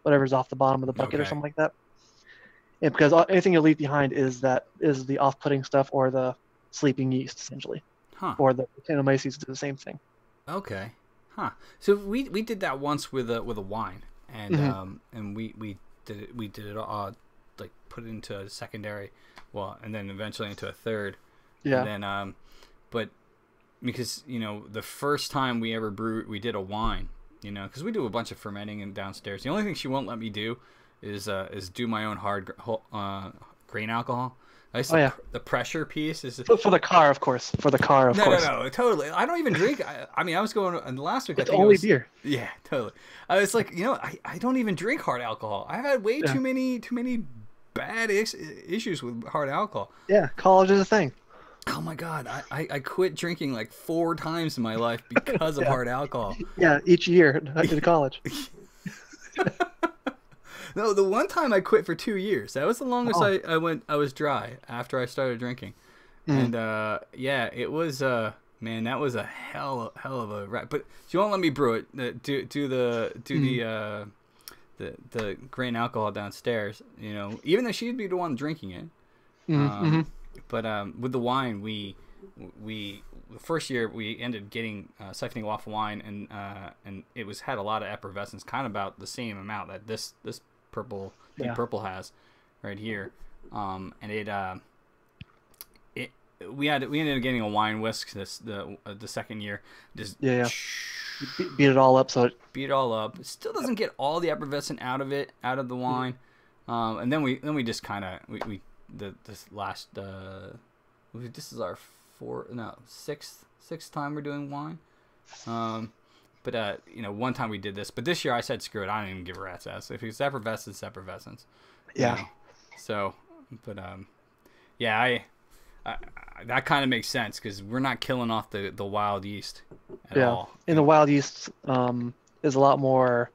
whatever's off the bottom of the bucket or something like that. And because anything you leave behind is the off-putting stuff or the sleeping yeast essentially, or the Brettanomyces do the same thing. Okay, So we did that once with a wine, and and we did it like put it into a secondary, and then eventually into a third. Yeah. And then but because the first time we ever brewed, we did a wine, because we do a bunch of fermenting and downstairs. The only thing she won't let me do is do my own hard grain alcohol. The pressure piece is for the car, of course. For the car, of course. No, totally. I don't even drink. I mean, I was going last week. It's only beer. Yeah, totally. I was like, I don't even drink hard alcohol. I've had way too many bad issues with hard alcohol. Yeah, college is a thing. Oh my God, I quit drinking like 4 times in my life because of hard alcohol. Yeah, each year in college. No, the one time I quit for 2 years. That was the longest I was dry after I started drinking. And it was man, that was a hell of a ride. But she won't let me brew it. Do the grain alcohol downstairs. Even though she'd be the one drinking it. But with the wine, we the first year we ended getting siphoning off wine, and it had a lot of effervescence, kind of about the same amount that this deep purple has right here, and we ended up getting a wine whisk the second year. Just beat it all up, beat it all up. It still doesn't get all the effervescent out of the wine, and then we just kind of this is our sixth time we're doing wine, But you know, one time we did this, but this year I said screw it. I don't even give a rat's ass. If it's effervescent, it's effervescent. Yeah. You know? So, but yeah, I that kind of makes sense because we're not killing off the wild yeast at all. And the wild yeast is a lot more.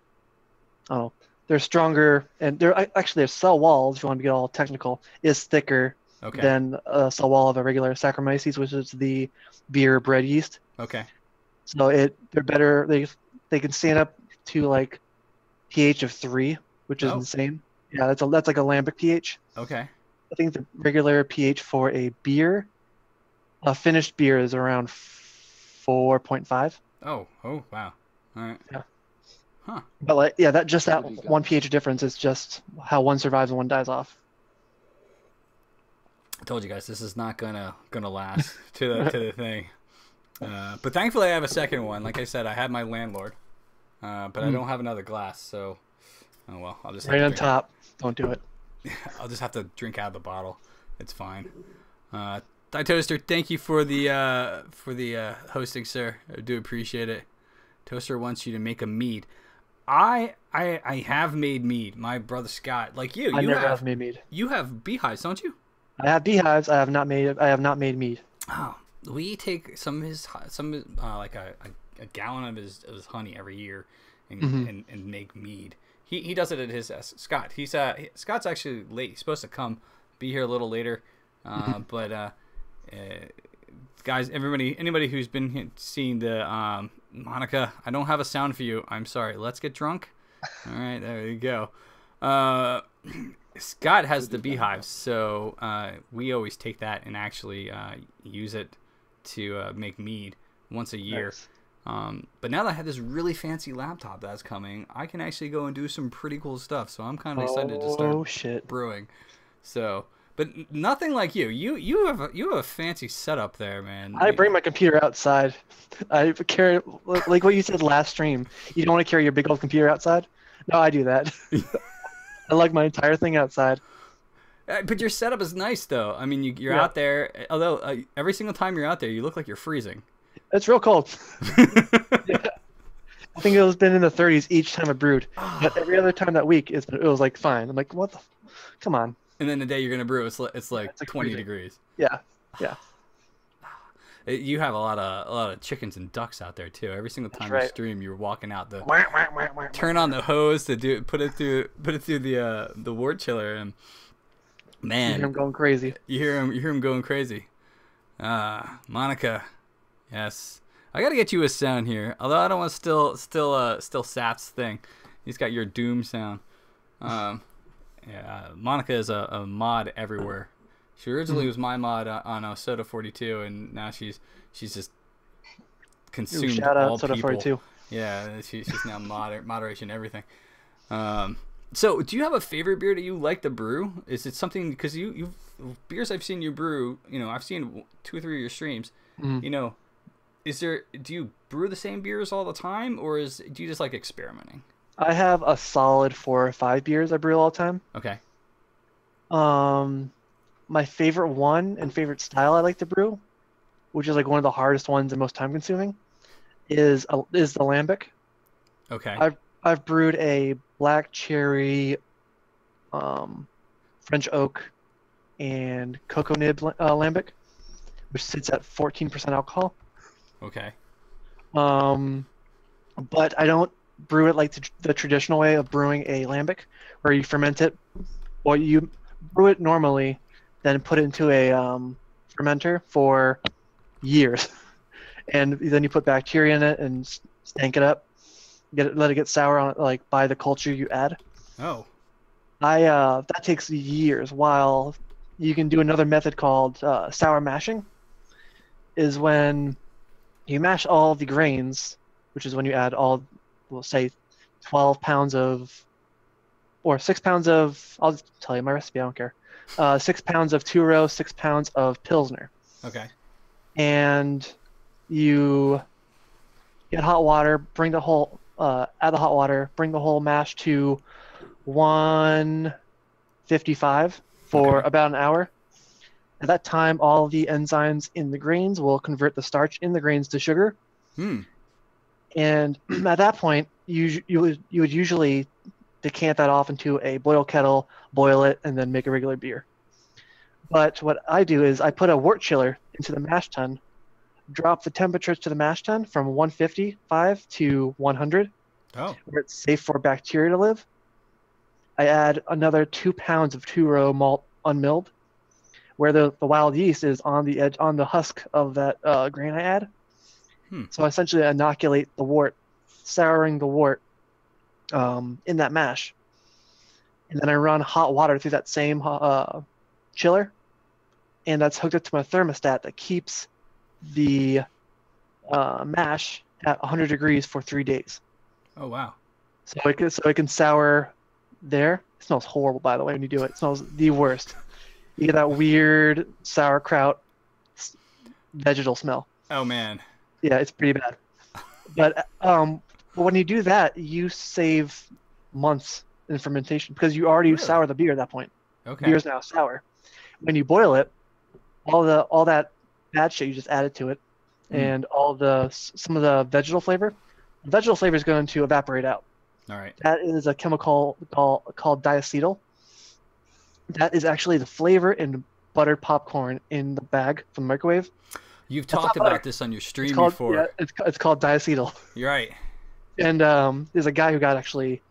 I don't know. They're stronger, and their cell walls, if you want to get all technical, is thicker Okay. than a cell wall of a regular Saccharomyces, which is the beer bread yeast. Okay. So they're better. They can stand up to like pH of 3, which is insane. Yeah, that's like a lambic pH. Okay. I think the regular pH for a beer, a finished beer, is around 4.5. Oh, wow. All right. Yeah. Huh. But like, yeah, that one pH difference is just how one survives and one dies off. I told you guys this is not gonna last to the thing. But thankfully I have a second one. Like I said, I had my landlord, but I don't have another glass. So, oh well, I'll just Right on top. Don't do it. I'll just have to drink out of the bottle. It's fine. Thai Toaster, thank you for the hosting, sir. I do appreciate it. Toaster wants you to make a mead. I have made mead. My brother Scott, like you, I never have made mead. You have beehives, don't you? I have beehives. I have not made mead. Oh, we take some of his like a gallon of his honey every year and make mead. He does it at his Scott. Scott's actually late. He's supposed to come be here a little later, but guys, anybody who's been seeing the Monica, I don't have a sound for you. I'm sorry. Let's get drunk. All right, there you go. Scott has the beehives, so we always take that and actually use it to make mead once a year. Nice. But now that I have this really fancy laptop that's coming, I can actually go and do some pretty cool stuff. So I'm kind of excited to start brewing. So, but nothing like you. You have a fancy setup there, man. I bring my computer outside. I carry, like what you said last stream. You don't want to carry your big old computer outside. No, I do that. I like my entire thing outside. But your setup is nice, though. I mean, you're out there. Although every single time you're out there, you look like you're freezing. It's real cold. Yeah. I think it's been in the 30s each time I brewed. But every other time that week, it was like fine. I'm like, what the? Come on. And then the day you're gonna brew, it's like 20 degrees. Yeah. You have a lot of chickens and ducks out there too. Every single time you stream, you're walking out turn on the hose to put it through the wort chiller, and man, you hear him going crazy. You hear him going crazy. Monica, yes, I gotta get you a sound here. Although I don't want to still Sap's thing. He's got your doom sound. Monica is a mod everywhere. She originally was my mod on Soda 42, and now she's just consumed shout out all Soda people. 42. Yeah, she's now moderation everything. So, do you have a favorite beer that you like to brew? Is it something, because you beers I've seen you brew, I've seen 2 or 3 of your streams. Do you brew the same beers all the time, or do you just like experimenting? I have a solid 4 or 5 beers I brew all the time. Okay. My favorite one and favorite style I like to brew, which is like one of the hardest ones and most time consuming, is the lambic. Okay. I've brewed a black cherry, French oak, and cocoa nib lambic, which sits at 14% alcohol. Okay. But I don't brew it like the traditional way of brewing a lambic, where you ferment it, or you brew it normally, then put it into a fermenter for years, and then you put bacteria in it and stank it up, let it get sour on it, like by the culture you add. Oh. That takes years. While you can do another method called sour mashing, is when you mash all the grains, which is when you add we'll say 12 pounds of, or 6 pounds of, I'll just tell you my recipe, I don't care. 6 pounds of two-row, 6 pounds of Pilsner. Okay. And you get hot water, add the hot water, bring the whole mash to 155 for about an hour. At that time, all the enzymes in the grains will convert the starch in the grains to sugar. And at that point, you would usually decant that off into a boil kettle, boil it, and then make a regular beer. But what I do is I put a wort chiller into the mash tun, drop the temperatures to the mash tun from 155 to 100, Oh. where it's safe for bacteria to live. I add another 2 pounds of two-row malt unmilled, where the wild yeast is on the edge, on the husk of that grain I add. So I essentially inoculate the wort, souring the wort in that mash. And then I run hot water through that same chiller, and that's hooked up to my thermostat that keeps the mash at 100 degrees for 3 days. Oh, wow. So it can sour there. It smells horrible, by the way, when you do it. It smells the worst. You get that weird sauerkraut vegetal smell. Oh, man. Yeah, it's pretty bad. But when you do that, you save months in fermentation because you already Really? sour the beer at that point. Okay. Beer is now sour. When you boil it, all that bad shit you just added to it, and some of the vegetal flavor is going to evaporate out. All right. That is a chemical called diacetyl. That is actually the flavor in buttered popcorn in the bag from the microwave. You've talked about this on your stream before. Yeah, it's called diacetyl. You're right. And there's a guy who got actually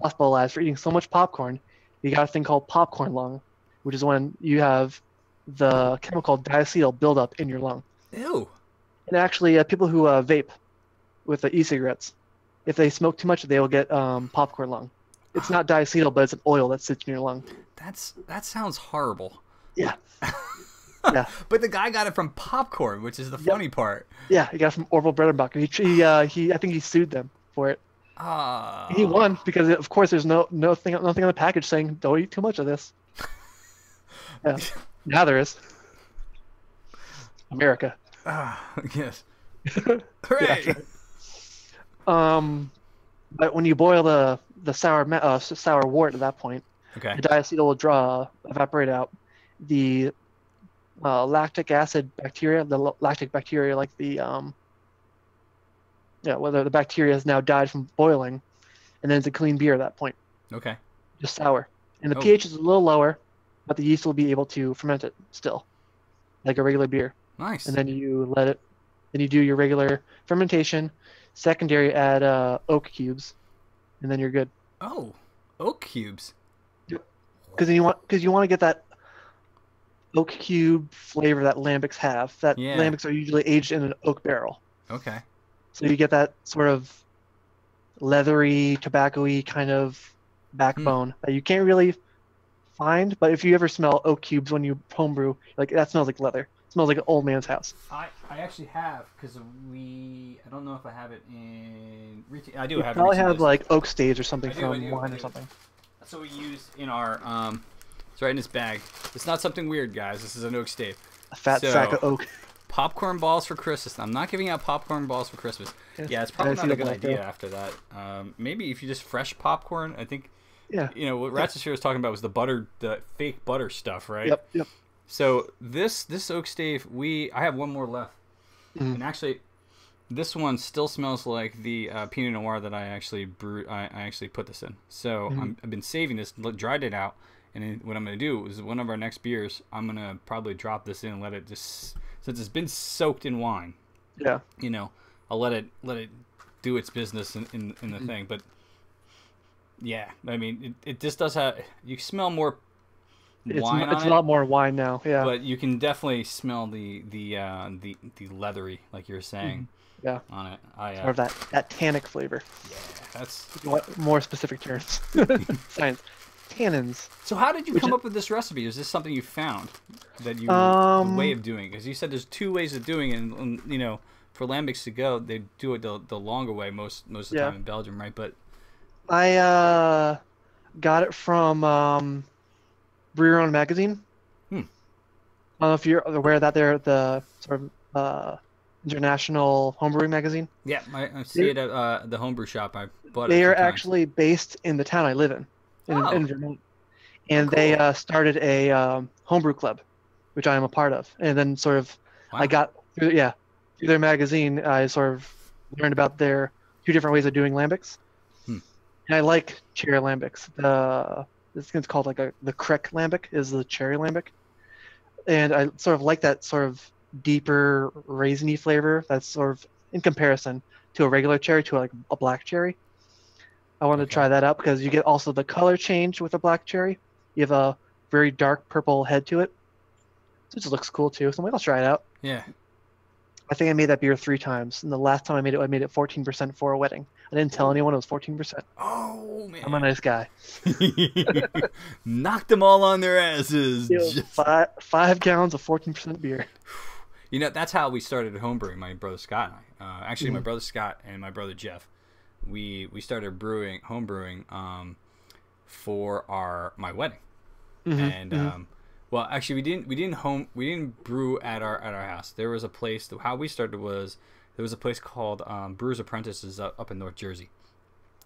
hospitalized for eating so much popcorn. He got a thing called popcorn lung, which is when you have the chemical diacetyl build up in your lung. Ew. And actually, people who vape with the e-cigarettes, if they smoke too much, they will get popcorn lung. It's not diacetyl, but it's an oil that sits in your lung. That sounds horrible. Yeah. Yeah. But the guy got it from popcorn, which is the funny part. Yeah, he got it from Orville Bread and Butter. I think he sued them for it. He won because, of course, there's nothing on the package saying don't eat too much of this. Yeah. Now there is. America. Yes. Hooray! Yeah, but when you boil the sour wort at that point, Okay. the diacetyl will evaporate out. The lactic acid bacteria, lactic bacteria, like whether the bacteria has now died from boiling, and then it's a clean beer at that point. Okay. Just sour. And the pH is a little lower, but the yeast will be able to ferment it still, like a regular beer. Nice. And then you then you do your regular fermentation. Secondary, add oak cubes, and then you're good. Oh, oak cubes. Because you want to get that oak cube flavor that lambics have. Lambics are usually aged in an oak barrel. Okay. So you get that sort of leathery, tobacco-y kind of backbone that you can't really find. But if you ever smell oak cubes when you homebrew, like that smells like leather. It smells like an old man's house. I actually have, because I don't know if I have it in retail. I do have it. Probably have like oak staves or something from wine or something. That's what we use in our it's right in this bag. It's not something weird, guys. This is an oak stave. A fat sack of oak. Popcorn balls for Christmas. I'm not giving out popcorn balls for Christmas. Yeah, it's probably not a good idea after that. Maybe if you just fresh popcorn, I think. Yeah. You know what Ratchet was talking about was the fake butter stuff, right? Yep. So this oak stave, I have one more left, and actually, this one still smells like the Pinot Noir that I actually brewed. I actually put this in. So I've been saving this, dried it out, and then what I'm gonna do is one of our next beers, I'm gonna probably drop this in and let it just, since it's been soaked in wine. Yeah. You know, I'll let it do its business in the thing, but yeah, I mean, it just does have, you smell more. It's a lot more wine now, yeah. But you can definitely smell the leathery, like you're saying, yeah, on it. Or that tannic flavor. Yeah, that's more specific terms. Science, tannins. So how did you come up with this recipe? Is this something you found that you the way of doing? Because you said there's two ways of doing it, and you know, for lambics to go, they do it the longer way most of the time in Belgium, right? But I got it from Brewer magazine. I don't know if you're aware that they're the sort of international homebrewing magazine. Yeah, I see it at the homebrew shop. I bought it. They are actually based in the town I live in Vermont, and they started a homebrew club, which I am a part of. And then sort of I got through their magazine. I sort of learned about their two different ways of doing lambics. Hmm. And I like cherry lambics. This thing's called like the Crick lambic is the cherry lambic, and I sort of like that sort of deeper raisiny flavor. That's sort of in comparison to a regular cherry, to like a black cherry. I wanted to Okay. try that out because you get also the color change with a black cherry. You have a very dark purple head to it. So it just looks cool too. So I'm like, I'll try it out. Yeah. I think I made that beer 3 times. And the last time I made it 14% for a wedding. I didn't tell anyone it was 14%. Oh man. I'm a nice guy. Knocked them all on their asses. It was Just- 5 gallons of 14% beer. You know, that's how we started homebrewing. My brother Scott and I. Actually, my Mhm. brother Scott and my brother Jeff. We started homebrewing for my wedding. Mhm, And mhm. well, actually, we didn't brew at our house. There was a place. How we started was there was a place called Brewers Apprentices up in North Jersey,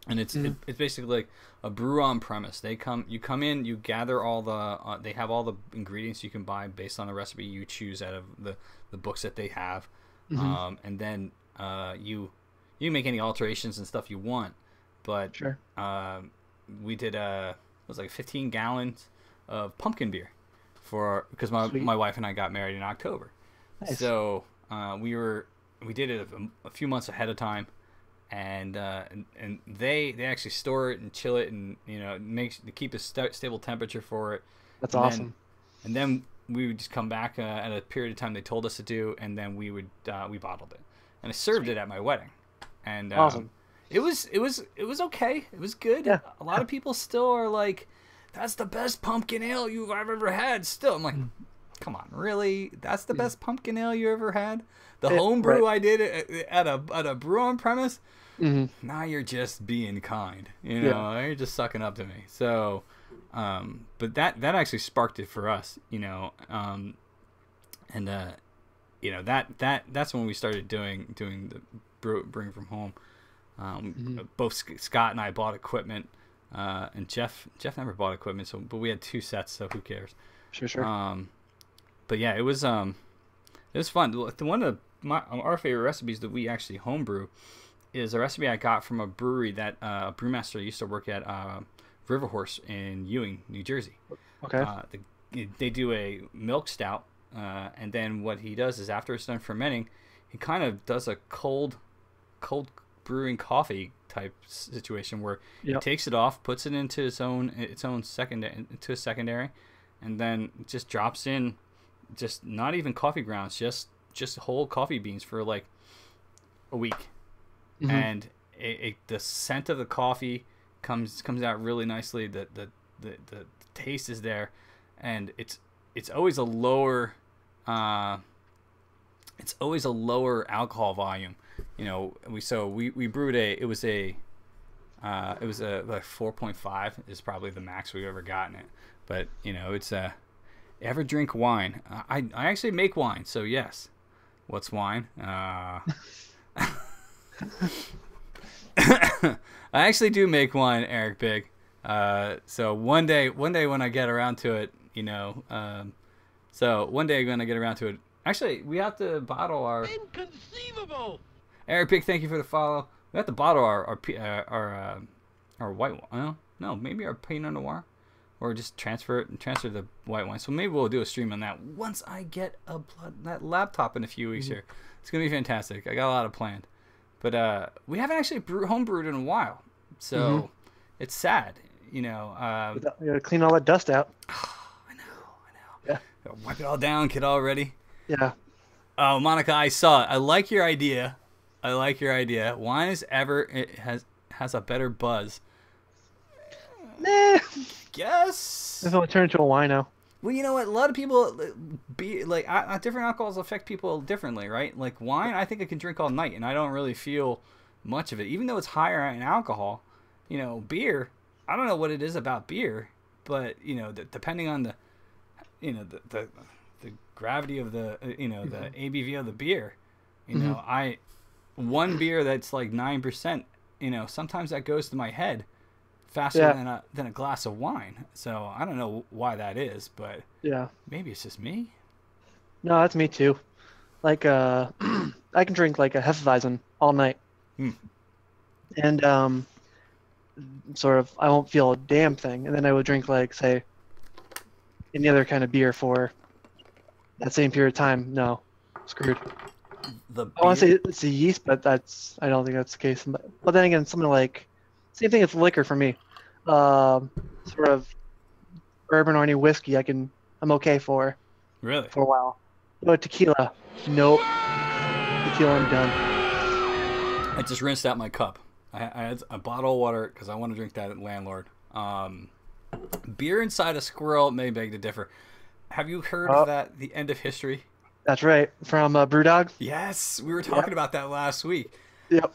and it's basically like a brew on premise. You come in, you gather all the they have all the ingredients you can buy based on the recipe you choose out of the books that they have, and then you make any alterations and stuff you want. But Sure. we did it was like 15 gallons of pumpkin beer because Sweet. my wife and I got married in October. Nice. So we did it a few months ahead of time, and they actually store it and chill it, and keep a stable temperature for it. That's And awesome. then we would just come back at a period of time they told us to do, and then we bottled it, and I served it at my wedding, and Awesome. It was okay. It was good. Yeah. A lot of people still are like, "That's the best pumpkin ale I've ever had." Still, I'm like, "Come on, really? That's the best pumpkin ale you ever had?" The homebrew I did at a brew on premise. Mhm. Now you're just being kind. You're just sucking up to me. So, but that actually sparked it for us. That's when we started doing the brewing from home. Both Scott and I bought equipment, and Jeff never bought equipment, but we had 2 sets, so who cares? Sure. But yeah, it was fun. One of our favorite recipes that we actually homebrew is a recipe I got from a brewery that a brewmaster used to work at, River Horse in Ewing, New Jersey. Okay. They do a milk stout, and then what he does is after it's done fermenting, he kind of does a cold brewing coffee type situation where he takes it off, puts it into its own secondary, and then just drops in just not even coffee grounds, just whole coffee beans for like a week, and the scent of the coffee comes out really nicely. The taste is there, and it's always a lower alcohol volume. We brewed it was a like 4.5 is probably the max we've ever gotten it. But it's ever drink wine? I actually make wine, so yes. What's wine? I actually do make wine, Eric Big. So one day when I get around to it, actually we have to bottle our. Inconceivable! Eric Big, thank you for the follow. We have to bottle our white wine. No, maybe our Pinot Noir, or just transfer the white wine. So maybe we'll do a stream on that once I get that laptop in a few weeks here. It's gonna be fantastic. I got a lot of planned, but we haven't actually homebrewed in a while, so it's sad. You gotta clean all that dust out. I know. Yeah. Wipe it all down, get all ready. Yeah. Oh, Monica, I saw it. I like your idea. Wine has a better buzz. Nah. Yes. If it'll turn into a wino. Well, you know what? A lot of people different alcohols affect people differently, right? Like wine, I think I can drink all night, and I don't really feel much of it, even though it's higher in alcohol. Beer. I don't know what it is about beer, but depending on the gravity of the the ABV of the beer, one beer that's like 9%, sometimes that goes to my head faster than a glass of wine. So I don't know why that is, but maybe it's just me. No, that's me too. Like I can drink like a Hefeweizen all night. and sort of I won't feel a damn thing, and then I would drink like say any other kind of beer for that same period of time. No, screwed. The I want to beer- say it's the yeast, but I don't think that's the case. But then again, something like same thing as liquor for me. Sort of bourbon or any whiskey, I'm okay for really. a while. But tequila, nope. Tequila, I'm done. I just rinsed out my cup. I had a bottle of water because I want to drink that landlord. Beer inside a squirrel may beg to differ. Have you heard of that? The End of History. That's right, from Brewdog. Yes, we were talking about that last week. Yep.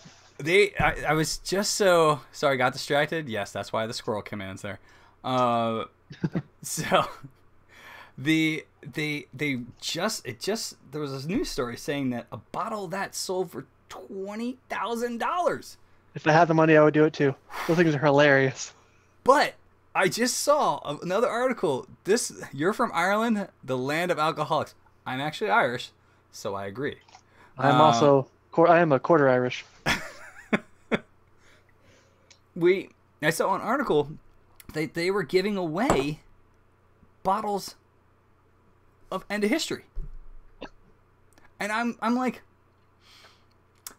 I was just so sorry, got distracted. Yes, that's why the squirrel commands there. So there was this news story saying that a bottle of that sold for $20,000. If I had the money, I would do it too. Those things are hilarious. But I just saw another article. You're from Ireland, the land of alcoholics. I'm actually Irish, so I agree. I am a quarter Irish. I saw an article that they were giving away bottles of End of History. And I'm like,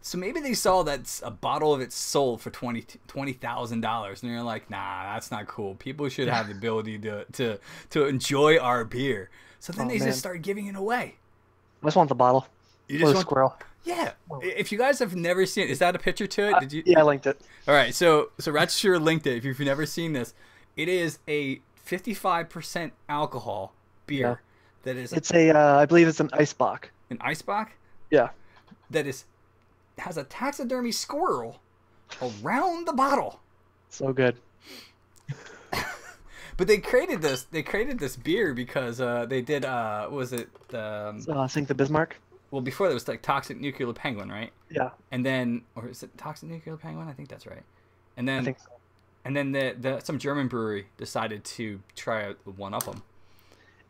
so maybe they saw that a bottle of it sold for $20,000, and they're like, nah, that's not cool. People should have the ability to enjoy our beer. So then they just started giving it away. I just want the bottle. You Or just the want squirrel. Yeah. If you guys have never seen it, is that a picture to it? Did you? Yeah, I linked it. All right. So Ratchet linked it. If you've never seen this, it is a 55% alcohol beer. That is. It's I believe it's an ice bock. An ice bock. Yeah. That has a taxidermy squirrel around the bottle. So good. But they created this beer because they did was it Sink the Bismarck. well, before that was like Toxic Nuclear Penguin, right? Yeah. And then, or is it Toxic Nuclear Penguin? I think that's right. And then I think so. And then some German brewery decided to try out one of them.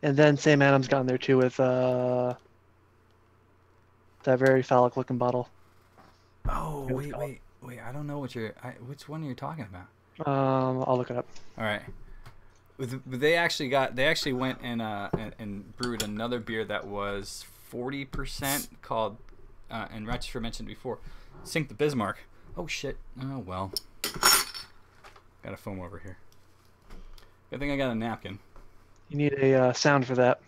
And then Sam Adams got in there too with that very phallic looking bottle. Oh, wait. I don't know which one you're talking about. I'll look it up. All right. They actually went and brewed another beer that was 40% called, and Ratchet mentioned before, Sink the Bismarck. Oh shit. Oh well. Got a foam over here. Good thing I got a napkin. You need a sound for that.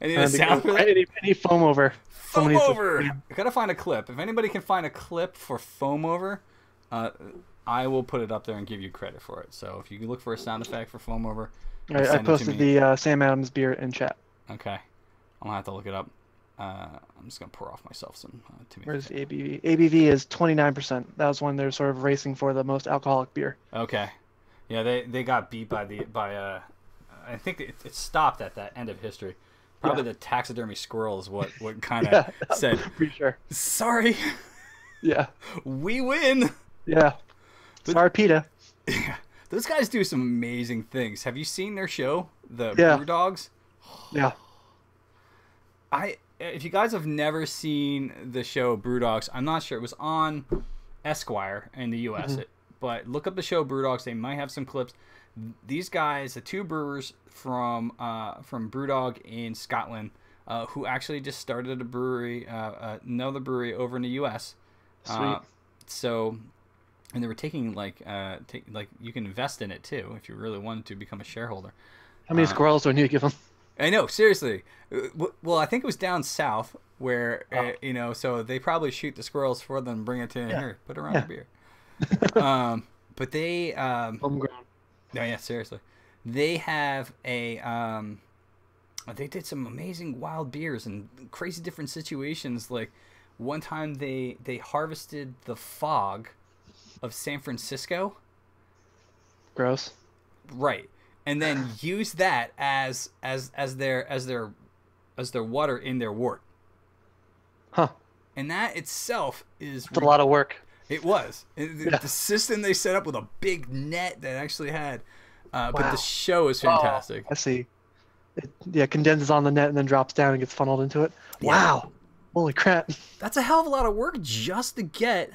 I need a sound for that? I need foam over. Foam over! I gotta find a clip. If anybody can find a clip for foam over, I will put it up there and give you credit for it. So if you can look for a sound effect for foam over, All right, I posted the Sam Adams beer in chat. Okay. I'm gonna have to look it up. I'm just gonna pour off myself some Where's the ABV? ABV is 29%. That was when they're sort of racing for the most alcoholic beer. Okay. Yeah, they got beat by I think it stopped at that End of History. Probably the taxidermy squirrel is what kind of said. Pretty sure. Sorry. Yeah. We win. Yeah. Sorry, PETA. Yeah. Those guys do some amazing things. Have you seen their show, the Brew Dogs? Yeah. If you guys have never seen the show Brewdogs, I'm not sure. It was on Esquire in the U.S. But look up the show Brewdogs. They might have some clips. These guys, the two brewers from Brewdog in Scotland, who actually just started a brewery, another brewery over in the U.S. Sweet. And they were taking like you can invest in it too if you really wanted to become a shareholder. How many squirrels do I need to give them? I know, seriously. Well, I think it was down south where, so they probably shoot the squirrels for them and bring it to here, put around the beer. But they... Homegrown. No, yeah, seriously. They have they did some amazing wild beers and crazy different situations. Like, one time they harvested the fog of San Francisco. Gross. Right. And then use that as their water in their wort. Huh. And that itself is a lot of work. It was. The system they set up with a big net that actually had but the show is fantastic. I see. It condenses on the net and then drops down and gets funneled into it. Yeah. Wow. Holy crap. That's a hell of a lot of work just to get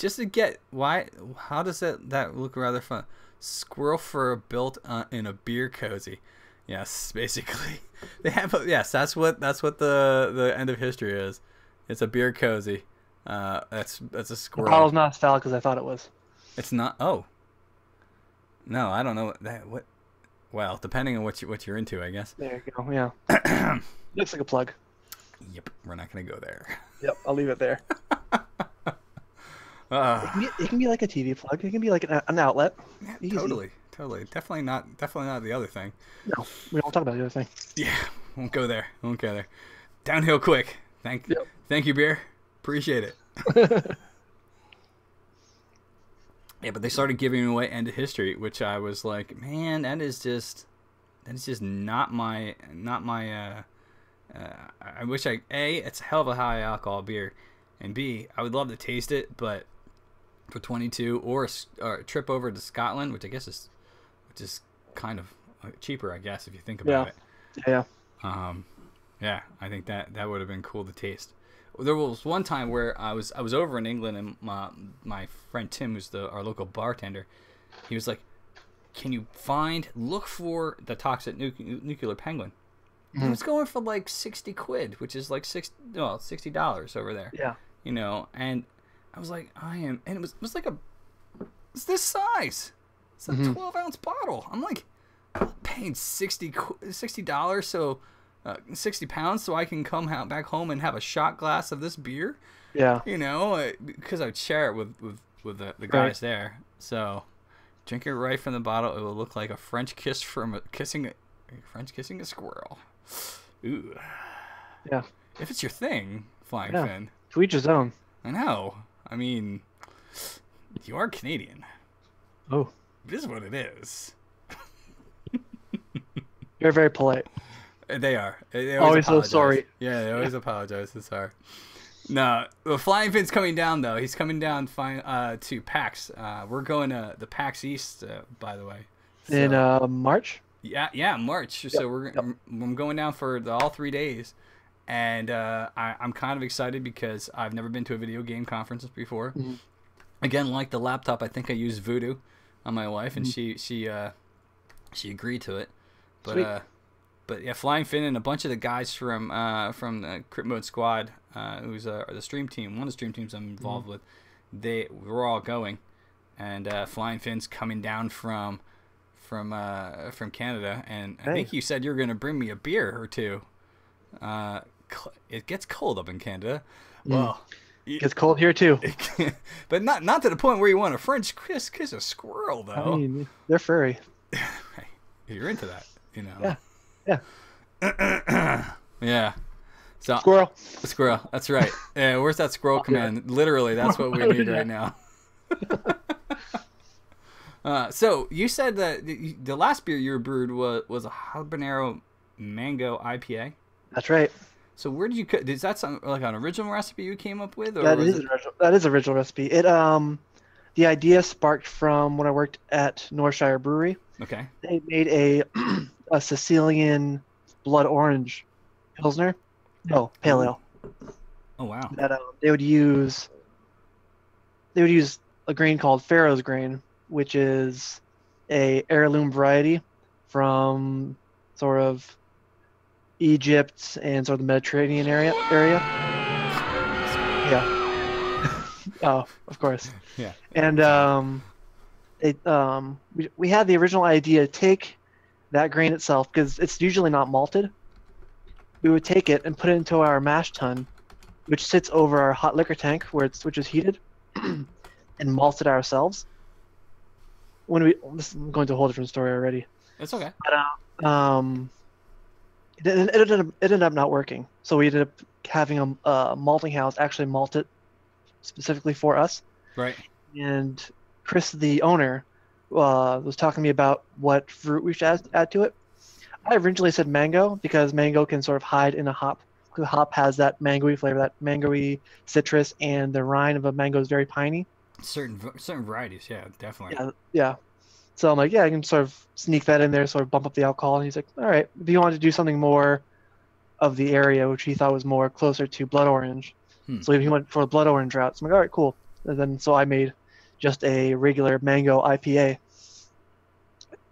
just to get why. How does that look rather fun? Squirrel fur built in a beer cozy. Yes, basically. They have yes. That's what the end of history is. It's a beer cozy. That's a The squirrel. bottle's not as phallic as I thought it was. It's not. Oh. No, I don't know what. Well, depending on what you're into, I guess. There you go. Yeah. Looks like a plug. Yep, we're not gonna go there. Yep, I'll leave it there. It can be like a TV plug. It can be like an outlet. Yeah, Easy. totally. Definitely not the other thing. No, we don't talk about the other thing. Yeah, won't go there. Downhill quick. Thank you, beer. Appreciate it. Yeah, but they started giving away End of History, which I was like, man, that is just not my. I wish it's a hell of a high alcohol beer, and B, I would love to taste it, but for 22 or a trip over to Scotland, which is kind of cheaper, I guess, if you think about it. Yeah. Yeah, I think that would have been cool to taste. There was one time where I was over in England, and my friend Tim, who's our local bartender, he was like, "Can you look for the toxic nuclear penguin?" It was going for like 60 quid, which is like $60 over there. Yeah. You know, and I was like, and it was like it's this size. It's a 12-ounce bottle. I'm like, I'm paying $60, so 60 pounds, so I can come back home and have a shot glass of this beer. Yeah. You know, because I would share it with the guys there. So drink it right from the bottle. It will look like a French kiss kissing a squirrel. Ooh. Yeah. If it's your thing, Flying Finn. To each his own. I know. I mean, you are Canadian. Oh. It is what it is. You're very polite. They are. They always so apologize. sorry. Yeah, they always apologize. It's hard. No, the Flying Finn's coming down though. He's coming down to PAX. We're going to the PAX East, by the way. So, In March. Yeah, March. Yep. So I'm going down for all 3 days, and I'm kind of excited because I've never been to a video game conference before. Mm-hmm. Again, like the laptop, I think I used Voodoo on my wife, and she agreed to it. But But yeah, Flying Finn and a bunch of the guys from the Crit Mode Squad, who's the stream team, one of the stream teams I'm involved with, we're all going, and Flying Finn's coming down from Canada, and I think you said you were going to bring me a beer or two. It gets cold up in Canada. Well, it gets cold here too. But not to the point where you want a French kiss a squirrel though. I mean, they're furry. Hey, you're into that, you know. Yeah. Yeah. So Squirrel. That's right. Yeah, where's that squirrel command? Literally, that's what we need right now. So you said that the last beer you brewed was a habanero mango IPA. That's right. So where did you? Is that something like an original recipe you came up with? Or that is original recipe. It the idea sparked from when I worked at Northshire Brewery. Okay. They made a Sicilian blood orange pilsner. No, pale ale. Oh wow. That they would use a grain called Pharaoh's grain, which is a heirloom variety from sort of Egypt and sort of the Mediterranean area. Yeah. Oh, of course. Yeah. And we had the original idea to take that grain itself, because it's usually not malted. We would take it and put it into our mash tun, which sits over our hot liquor tank which is heated, and malt it ourselves. This is going to a whole different story already. It's okay. But it ended up not working, so we ended up having a malting house actually malt it specifically for us. Right. And Chris, the owner, was talking to me about what fruit we should add to it. I originally said mango, because mango can sort of hide in a hop. The hop has that mangoey flavor, that mangoey citrus, and the rind of a mango is very piney. Certain varieties, yeah, definitely. Yeah. So I'm like, yeah, I can sort of sneak that in there, sort of bump up the alcohol. And he's like, all right, if you wanted to do something more of the area, which he thought was more closer to blood orange. So he went for a blood orange route. So I'm like, all right, cool. And then so I made just a regular mango IPA,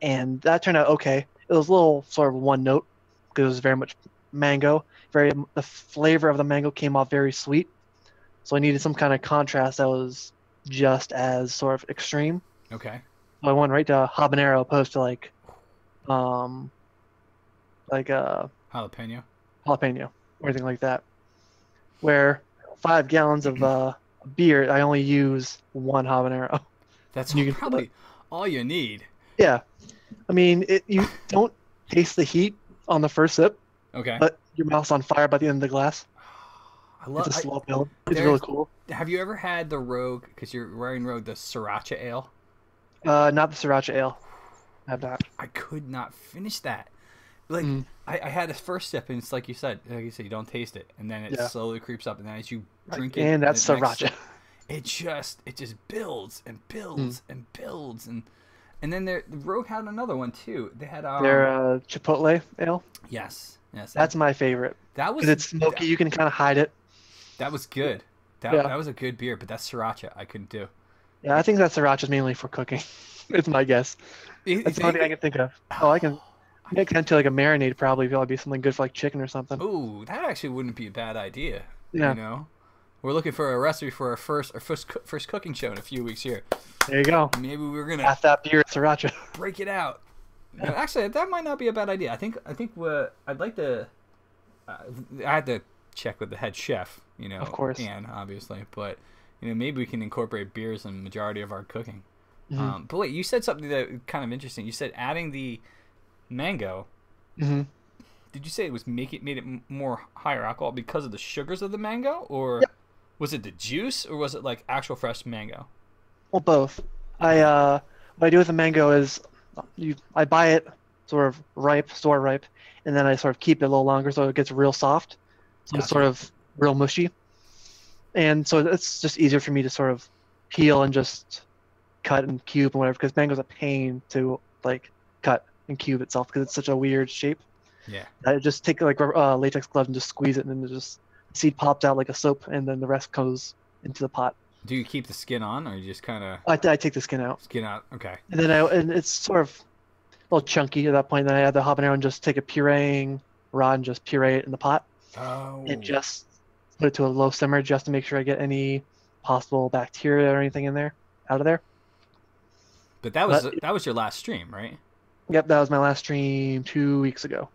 and that turned out okay. It was a little sort of one note because it was very much mango. The flavor of the mango came off very sweet, so I needed some kind of contrast that was just as sort of extreme. Okay. So I went right to habanero opposed to um, like Jalapeno. jalapeno or anything like that. Where 5 gallons of beer, I only use 1 habanero. That's You can- probably all you need. Yeah, I mean, you don't taste the heat on the first sip, Okay. but your mouth's on fire by the end of the glass. I love. It's a slow build. It's there's- really cool. Have you ever had the Rogue? Because you're wearing Rogue, the Sriracha Ale. Not the sriracha ale. I have not. I could not finish that. Like Mm. I had a first sip, and it's like you said, you don't taste it, and then it Yeah. slowly creeps up, and then as you drink it, And that's the next sriracha. sip, it just builds and builds and builds, and then the Rogue had another one too. They had Their chipotle ale. yes, That's my favorite. that was Because it's smoky, you can kind of hide it. that was good. That Yeah. that was a good beer, but that Sriracha I couldn't do. Yeah, I think that sriracha is mainly for cooking. It's my guess. That's the only thing I can think of. Oh, I can make that into like a marinade probably. If it'll be something good for like chicken or something. Ooh, that actually wouldn't be a bad idea. Yeah. You know, we're looking for a recipe for our first cooking show in a few weeks here. There you go. Maybe we're gonna Half that beer is sriracha. break it out. No, actually, that might not be a bad idea. I think what I'd like to. I had to check with the head chef, Of course. Anne, obviously, but maybe we can incorporate beers in the majority of our cooking. Mm-hmm. But wait, you said something that kind of interesting. You said adding the mango. Mm-hmm. Did you say it was made it more higher alcohol because of the sugars of the mango, or Yep. was it the juice, or was it like actual fresh mango? Well, both. What I do with the mango is I buy it sort of ripe, store ripe, and then I sort of keep it a little longer so it gets real soft. So it's Gotcha. sort of real mushy. And so it's just easier for me to sort of peel and just cut and cube and whatever, because mango's a pain to like cut and cube itself because it's such a weird shape. Yeah. I just take like latex gloves and just squeeze it, and then just seed pops out like a soap, and then the rest goes into the pot. Do you keep the skin on, or you just kind of I take the skin out. skin out? Okay. And then and it's sort of a little chunky at that point. Then I add the habanero and just take a pureeing rod and just puree it in the pot Oh. and just put it to a low simmer just to make sure I get any possible bacteria or anything in there out of there. But that was your last stream, right? Yep, that was my last stream 2 weeks ago.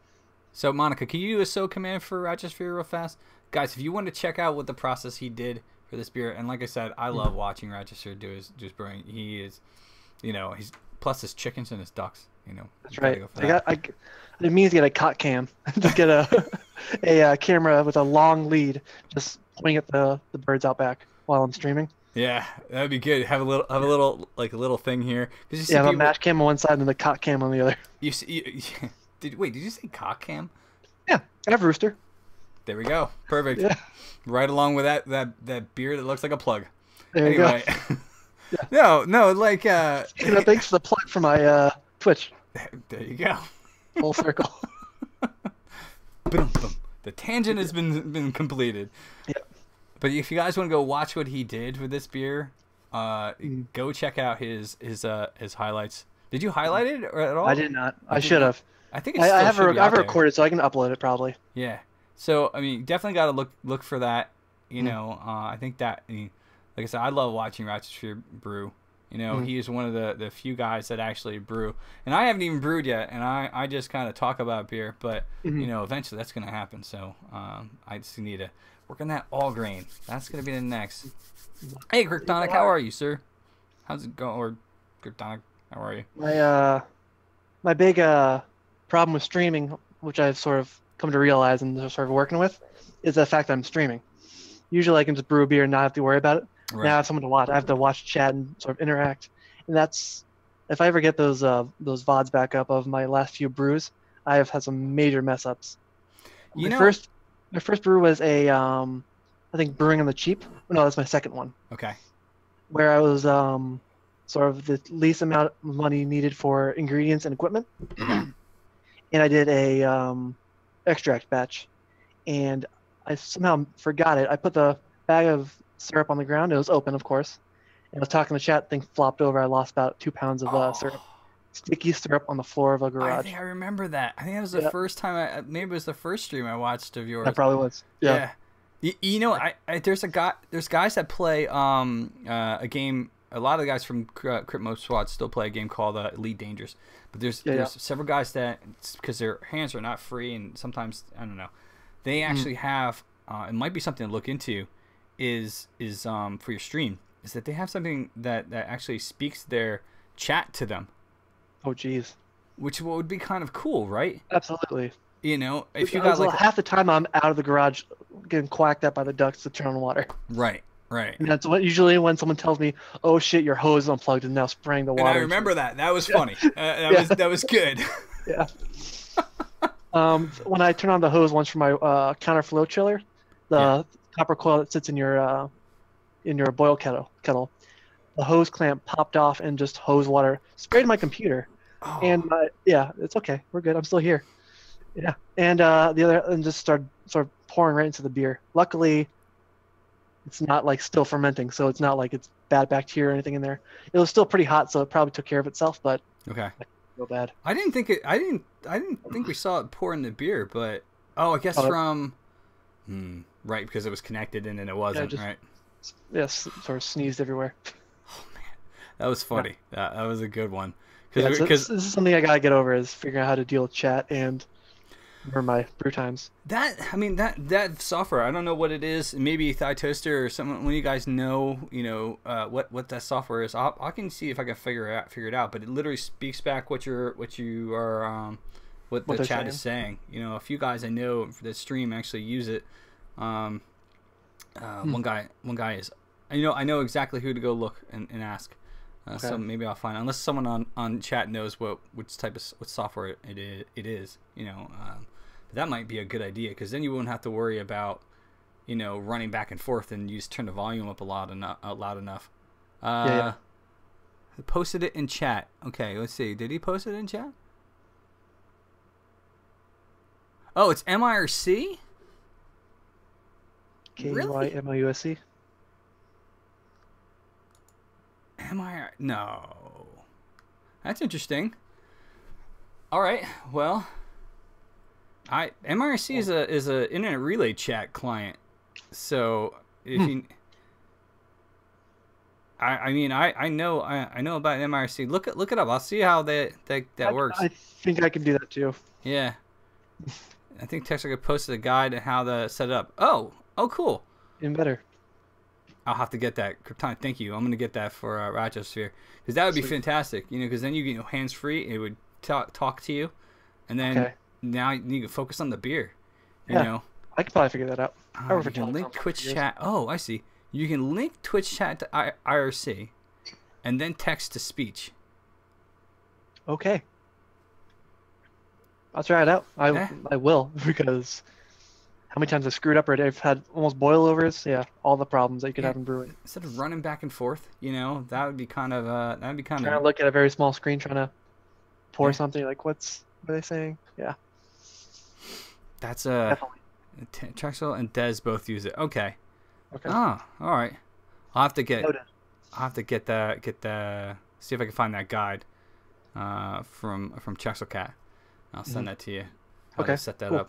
So Monica, can you do a so command for Rochester real fast, guys? If you want to check out what the process he did for this beer, and like I said, I love watching Rochester do his brewing. He is, he's plus his chickens and his ducks. That's gotta right. go for that. I didn't mean to get a cot cam. Just get a camera with a long lead, just pointing at the birds out back while I'm streaming. Yeah, that'd be good. Have a little thing here. 'Cause you see Yeah, I have a people- mash cam on one side and the cot cam on the other. You see, did you say cock cam? Yeah, I have rooster. There we go. Perfect. Yeah. Right along with that beer that looks like a plug. There you Anyway. No, like go. Thanks for the plug for my Twitch. there you go. Full circle. Boom, boom. The tangent has been completed. Yep. But if you guys want to go watch what he did with this beer, go check out his highlights. Did you highlight it at all? I did not. I did should not. have. I think it I still have should be out there. recorded, so I can upload it probably. Yeah. So I mean, definitely got to look for that. Mm. I think that, like I said, I love watching Rochester brew. He is one of the few guys that actually brew, and I haven't even brewed yet, and I just kind of talk about beer, but eventually that's gonna happen. So I just need to work on that all grain. That's gonna be the next. Hey, Kryptonic, how are you, sir? How's it going? Or Kryptonic, how are you? My big problem with streaming, which I've sort of come to realize and sort of working with, is the fact that I'm streaming. Usually I can just brew a beer and not have to worry about it. Right. Now I have someone to watch. I have to watch chat and sort of interact. And that's, if I ever get those VODs back up of my last few brews, I have had some major mess ups. My first brew was I think brewing on the cheap. No, that's my second one. Okay. Where I was sort of the least amount of money needed for ingredients and equipment. And I did a extract batch, and I somehow forgot it. I put the bag of syrup on the ground. It was open, of course. And I was talking to chat. Thing flopped over. I lost about 2 pounds of syrup, sticky syrup on the floor of a I garage. think I remember that. I think that was the first time maybe it was the first stream I watched of yours. That probably was. Yeah. You know, there's guys that play a game. A lot of the guys from Crypto Squad still play a game called Elite Dangerous. But there's several guys that, because their hands are not free, and sometimes I don't know, they actually have. It might be something to look into. Is for your stream is that they have something that actually speaks their chat to them. Oh, geez. Which would be kind of cool, right? Absolutely. You know, if you got like half the time I'm out of the garage getting quacked at by the ducks to turn on water. Right. And that's usually when someone tells me, "Oh shit, your hose is unplugged and now spraying the water." And I remember that. That was funny. That was good. Yeah. When I turn on the hose once for my counter flow chiller, the copper coil that sits in your boil kettle, the hose clamp popped off and just hose water sprayed my computer. Oh. And it's okay. We're good. I'm still here. Yeah. And just started sort of pouring right into the beer. Luckily, it's not like still fermenting, so it's not like it's bad bacteria or anything in there. It was still pretty hot, so it probably took care of itself, but okay. Real bad. I didn't think we saw it pour in the beer, but I guess from right, because it was connected and then it wasn't, right? Yes, sort of sneezed everywhere. Oh man, that was funny. Yeah. That was a good one. Because this is something I gotta get over, is figuring out how to deal with chat and remember my brew times. That software, I don't know what it is. Maybe Thigh Toaster or someone, when you guys know, what that software is. I can see if I can figure it out. But it literally speaks back what the chat is saying. You know, a few guys I know for the stream actually use it. One guy is, I know exactly who to go look and ask. Okay. So maybe I'll find, unless someone on chat knows what software it is, but that might be a good idea, because then you won't have to worry about, running back and forth, and you just turn the volume up loud enough. Posted it in chat. Okay, let's see. Did he post it in chat? Oh, it's MIRC? KYMOUSC? No. That's interesting. All right. Well, MIRC is a internet relay chat client. So if you, I know about MIRC. Look it up. I'll see how that works. I think I can do that too. Yeah. I think Texas posted a guide on how to set it up. Oh, cool. Even better. I'll have to get that. Krypton, thank you. I'm going to get that for Rajosphere. Because that would be fantastic. Because then you get hands-free. It would talk to you. And then now you can focus on the beer. You know? I could probably figure that out. You can link Twitch chat. Oh, I see. You can link Twitch chat to IRC. And then text to speech. Okay. I'll try it out. I will, because how many times I've screwed up already? I've had almost boilovers. Yeah, all the problems that you could have in brewing. Instead of running back and forth, that would be kind of trying to look at a very small screen, trying to pour something. Like, what are they saying? Yeah. That's definitely. Trexel and Dez both use it. Okay. Okay. Oh, all right. I'll have to get. Noted. I'll have to get the see if I can find that guide from Trexelcat. I'll send that to you. How to set that up.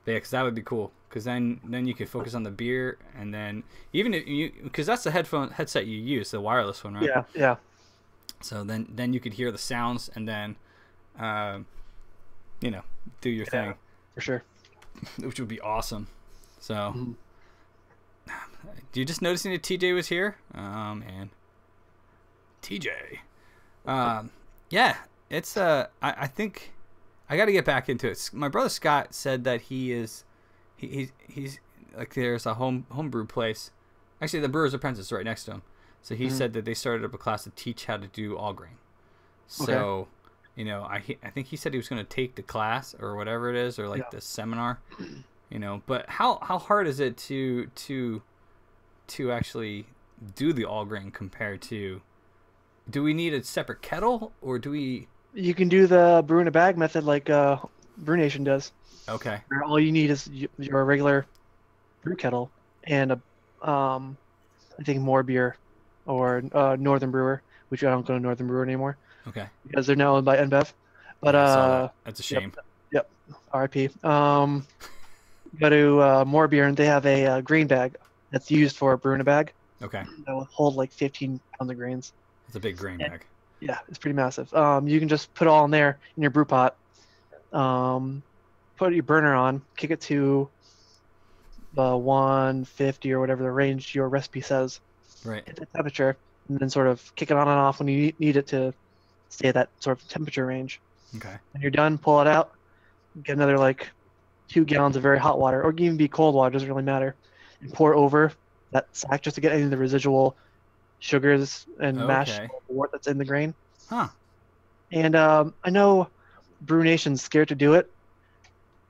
But yeah, because that would be cool. Because then you could focus on the beer, and then even if because that's the headset you use, the wireless one, right? Yeah. So then you could hear the sounds, and then do your thing. For sure. Which would be awesome. So, do you just noticing that TJ was here? Oh man, TJ. Yeah, it's I think I got to get back into it. My brother Scott said that he's like, there's a homebrew place. Actually, the Brewer's Apprentice is right next to him. So he said that they started up a class to teach how to do all grain. So, I think he said he was going to take the class or whatever it is, or like the seminar. But how hard is it to actually do the all grain compared to? Do we need a separate kettle, or do we? You can do the brew in a bag method like Brew Nation does. Okay. Where all you need is your regular brew kettle and I think More Beer or Northern Brewer, which I don't go to Northern Brewer anymore Okay. because they're now owned by InBev. But Yeah, I saw that. That's a yep, shame. yep, RIP. Go to More Beer and they have a grain bag that's used for brewing a bag Okay. that will hold like 15 pounds of grains. That's a big grain bag. Yeah, it's pretty massive. You can just put it all in there in your brew pot. Put your burner on, kick it to the 150 or whatever the range your recipe says. Right. Hit the temperature, and then sort of kick it on and off when you need it to stay at that sort of temperature range. Okay. When you're done, pull it out. Get another like 2 gallons of very hot water, or even be cold water, doesn't really matter, and pour over that sack just to get any of the residual sugars and mash Okay. wort that's in the grain. Huh. And I know Brew Nation's scared to do it.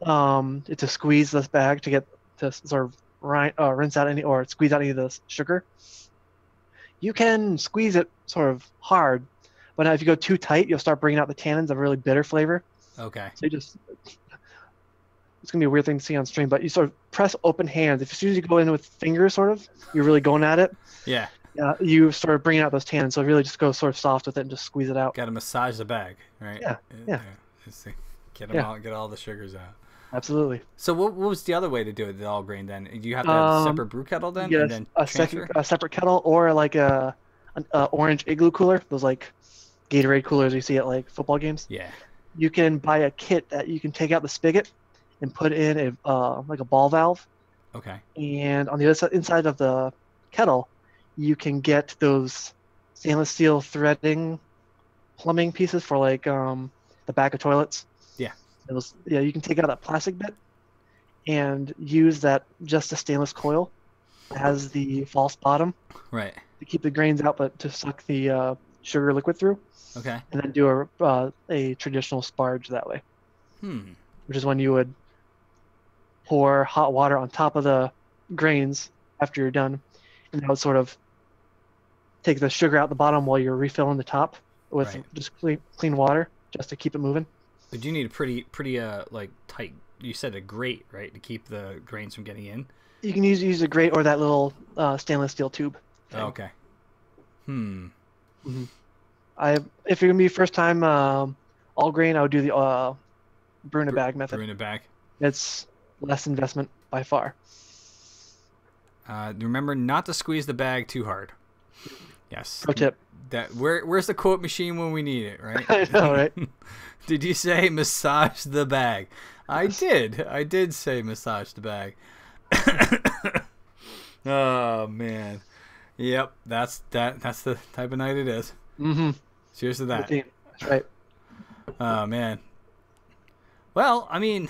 To squeeze this bag to get to sort of rinse out any or squeeze out any of the sugar. You can squeeze it sort of hard, but now if you go too tight, you'll start bringing out the tannins of a really bitter flavor. Okay. So it's gonna be a weird thing to see on stream, but you sort of press open hands. If as soon as you go in with fingers, sort of, you're really going at it. Yeah. You start bringing out those tannins. So really just go sort of soft with it and just squeeze it out. Got to massage the bag, right? Yeah. Just to get them out, get all the sugars out. Absolutely. So what was the other way to do it? The all grain then? Do you have to have a separate brew kettle then, You and get then a transfer? separate kettle or like an orange igloo cooler. Those like Gatorade coolers you see at like football games. Yeah. You can buy a kit that you can take out the spigot and put in a like a ball valve, Okay. and on the other side, inside of the kettle, you can get those stainless steel threading plumbing pieces for like the back of toilets. Yeah. You can take out that plastic bit and use that just a stainless coil as the false bottom Right. to keep the grains out, but to suck the sugar liquid through, Okay. and then do a traditional sparge that way, which is when you would pour hot water on top of the grains after you're done, and that would sort of take the sugar out the bottom while you're refilling the top with Right. just clean water just to keep it moving. But you need a pretty like tight. You said a grate, right, to keep the grains from getting in. You can use a grate or that little stainless steel tube thing. Oh, okay. If you're gonna be first time all grain, I would do the brew in a bag method. Brew in a bag. It's less investment by far. Remember not to squeeze the bag too hard. Yes. Pro tip. Where's the quote machine when we need it, right? I know, right? Did you say massage the bag? I did. I did say massage the bag. Oh man. Yep, that's the type of night it is. Mm-hmm. Cheers to that. That's right. Oh man. Well, I mean,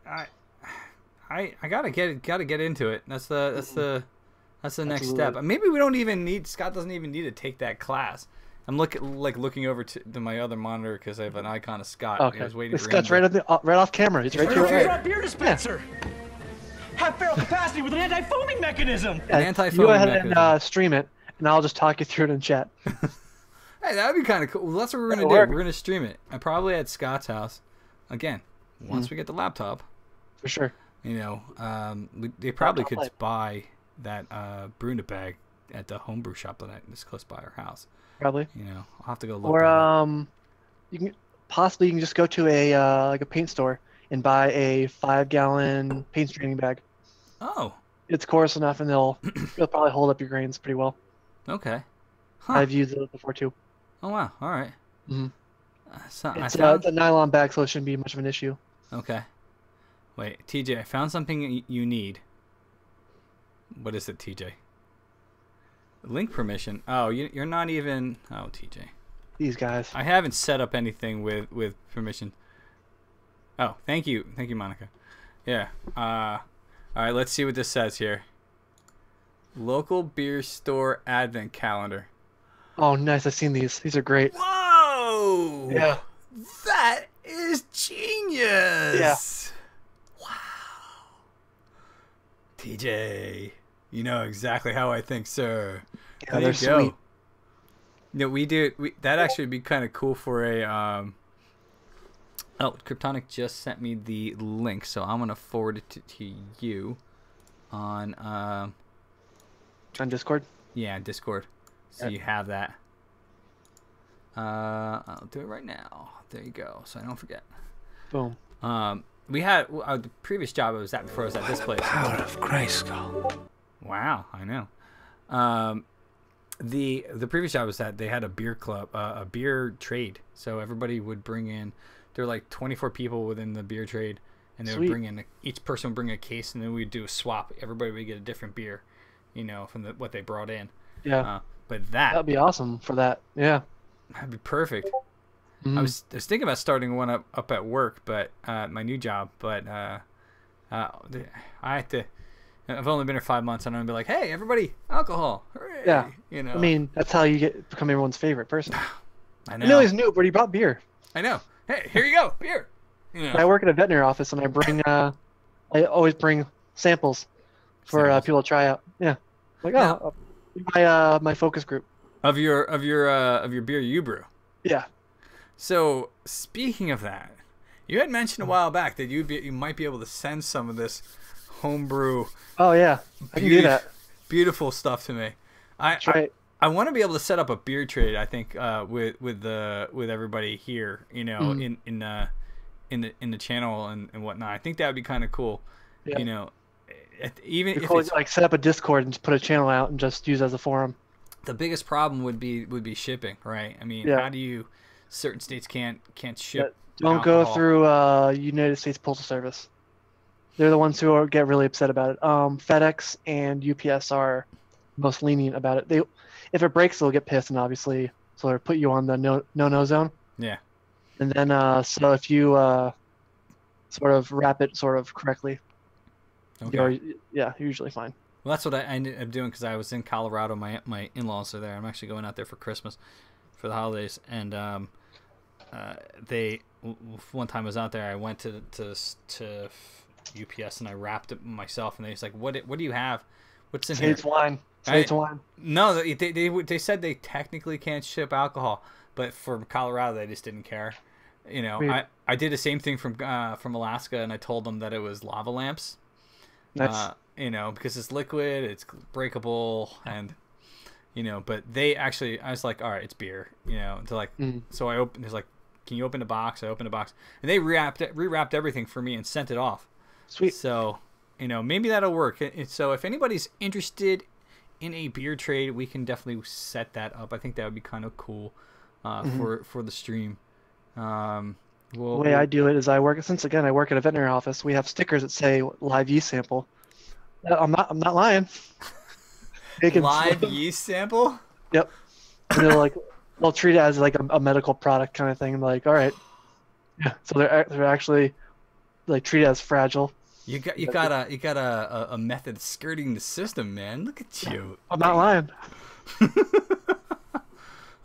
I gotta get into it. That's the next step. Maybe we don't even need. Scott doesn't even need to take that class. I'm looking over to my other monitor because I have an icon of Scott. Okay. I was waiting for Scott's him. right off camera. He's right to your right. Drop beer dispenser. Half barrel capacity with an anti-foaming mechanism. Yeah, anti-foaming you go ahead mechanism. and stream it, and I'll just talk you through it in chat. Hey, that would be kind of cool. Well, that's what we're gonna do. work. We're gonna stream it. Probably at Scott's house. Again, once we get the laptop. For sure. You know, they probably could Laptop buy that Bruna bag at the homebrew shop that's close by our house. Probably. You know, I'll have to go look. Or that up. you can just go to a like a paint store and buy a 5-gallon paint straining bag. Oh, It's coarse enough, and it'll probably hold up your grains pretty well. okay. Huh. I've used it before too. Oh wow. All right. Mhm. So It's a nylon bag, so it shouldn't be much of an issue. Okay. Wait, TJ, I found something you need. What is it, TJ? Link permission. Oh, you're not even. Oh, TJ. These guys. I haven't set up anything with permission. Oh, thank you, Monica. Yeah. All right. Let's see what this says here. Local beer store advent calendar. Oh, nice. I've seen these. These are great. Whoa! Yeah. That is genius. Yeah. Wow. TJ, you know exactly how I think, sir. Yeah, There they're you go. sweet. No, that actually would be kind of cool for a Oh, Kryptonic just sent me the link, so I'm gonna forward it to you on On Discord? Yeah, Discord. So Yep. you have that. I'll do it right now. There you go. So I don't forget. Boom. We had the previous job I was at before I was at this place. Power of Grayskull. Wow, I know. The previous job I was at, they had a beer club, a beer trade. So everybody would bring in. There were like 24 people within the beer trade, and they would Sweet. bring in. Each person would bring a case, and then we'd do a swap. Everybody would get a different beer, from what they brought in. Yeah. But That'd be awesome for that. Yeah. that'd be perfect. Mhm. I was thinking about starting one up at work, but my new job. But I had to. I've only been here 5 months, and I'm gonna be like, "Hey, everybody, alcohol!" Hooray! Yeah. You know. I mean, that's how you become everyone's favorite person. I I know. know he's new, but he brought beer. I know. Hey, here you go, beer. I work at a veterinary office, and I bring. I always bring samples for Samples. people to try out. Yeah. Like, Now- my focus group. of your beer you brew. Yeah. So speaking of that, you had mentioned a while back that you might be able to send some of this homebrew Oh yeah. I can do that. beautiful stuff to me. That's right. I want to be able to set up a beer trade. I think with everybody here, in the channel and whatnot. I think that would be kind of cool. Yeah. Even You're if cool, it's, like set up a Discord and just put a channel out and just use it as a forum. the biggest problem would be shipping, right? I mean, Yeah. how do you? Certain states can't ship. Don't go alcohol. through United States Postal Service. They're the ones who get really upset about it. FedEx and UPS are most lenient about it. If it breaks, they'll get pissed and obviously so they'll put you on the no zone. Yeah. And then so if you sort of wrap it sort of correctly, Okay. you're usually fine. Well, that's what I ended up doing because I was in Colorado. My in-laws are there. I'm actually going out there for Christmas, for the holidays. And one time I was out there, I went to UPS and I wrapped it myself. And they was like, "What do you have? What's in Say here?" it's wine. Say it's wine. No, they said they technically can't ship alcohol, but for Colorado they just didn't care. Weird. I did the same thing from Alaska, and I told them that it was lava lamps. That's Because it's liquid, it's breakable, and but they actually, I was like, all right, it's beer, they're like, so I opened, he's like, can you open the box? I opened the box, and they rewrapped everything for me and sent it off. sweet. So, maybe that'll work. So if anybody's interested in a beer trade, we can definitely set that up. I think that would be kind of cool for the stream. The way I do it is I work at a veterinary office. We have stickers that say live yeast sample. I'm not lying. They can- live yeast sample. Yep. And they'll treat it as like a medical product kind of thing. Like, all right, yeah. So they're actually like treated as fragile. You got a method skirting the system, man. Look at you. I'm not lying.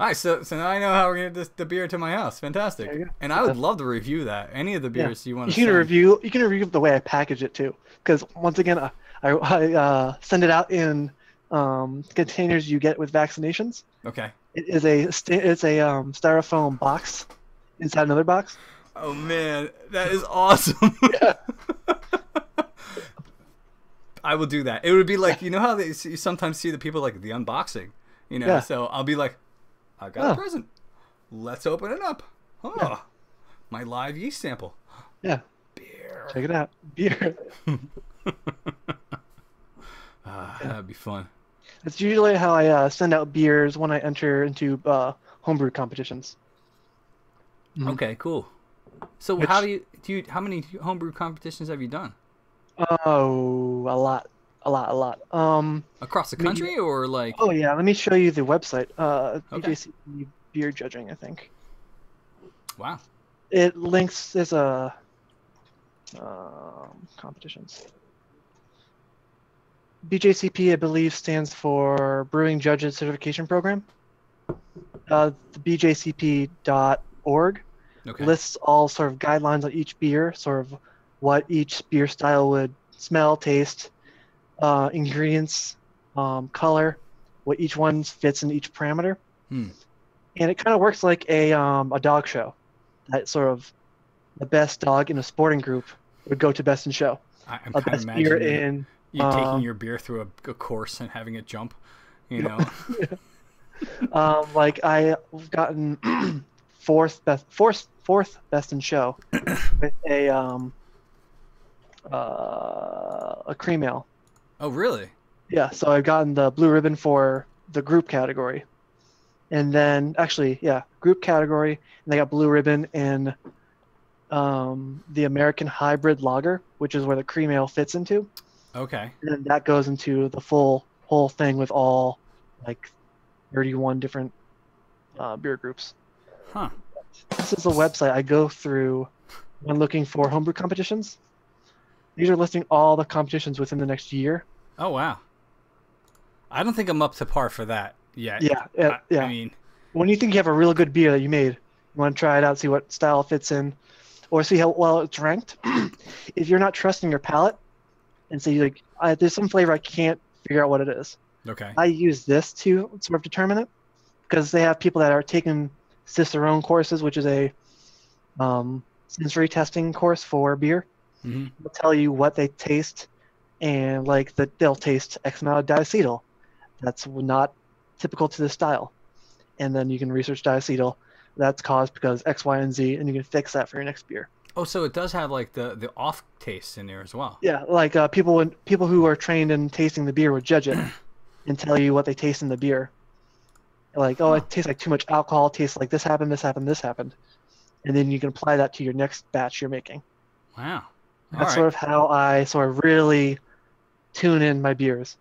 All right, so now I know how we're gonna get the beer to my house. Fantastic. There you go. And I would love to review that. Any of the beers you want to You can send. review the way I package it too, because once again, I send it out in containers you get with vaccinations. Okay. It is a styrofoam box inside another box. Oh man, that is awesome. Yeah. I will do that. It would be like, how you sometimes see the people like the unboxing, Yeah. So I'll be like, I got a present. Let's open it up. Oh, Yeah. my live yeast sample. Yeah. Beer. Check it out. Beer. That'd be fun. That's usually how I send out beers when I enter into homebrew competitions. Mhm. Okay, cool. So Which- how how many homebrew competitions have you done? Oh, a lot. Across the country or like? Oh yeah, let me show you the website. Okay. BJCP Beer Judging, I think. Wow. It links. There's a competitions. BJCP, I believe, stands for Brewing Judges Certification Program. The BJCP.org Okay. lists all sort of guidelines on each beer, sort of what each beer style would smell, taste, ingredients, color, what each one fits in each parameter. Hmm. And it kind of works like a dog show. That sort of the best dog in a sporting group would go to best in show. I'm A kind of best beer imagining in you taking your beer through a course and having it jump. You know. Like I've gotten fourth best in show with a cream ale. Oh, really? Yeah, so I've gotten the blue ribbon for the group category. And then actually, yeah, group category, and they got blue ribbon in the American Hybrid Lager, which is where the cream ale fits into. Okay. And then that goes into the whole thing with all like 31 different beer groups. Huh. This is a website I go through when looking for homebrew competitions. These are listing all the competitions within the next year. Oh, wow. I don't think I'm up to par for that yet. Yeah, I mean, when you think you have a really good beer that you made, you want to try it out, see what style it fits in, or see how well it's ranked. If you're not trusting your palate and say, like, there's some flavor I can't figure out what it is, okay. I use this to sort of determine it, because they have people that are taking Cicerone courses, which is a sensory testing course for beer. Mm-hmm. They'll tell you what they taste, and like they'll taste X amount of diacetyl. That's not typical to this style. And then you can research diacetyl. That's caused because X, Y, and Z, and you can fix that for your next beer. Oh, so it does have like the off tastes in there as well. Yeah, like people who are trained in tasting the beer would judge it and tell you what they taste in the beer. Like, oh, it tastes like too much alcohol. It tastes like this happened, this happened, this happened. And then you can apply that to your next batch you're making. Wow. That's sort of how I sort of really tune in my beers.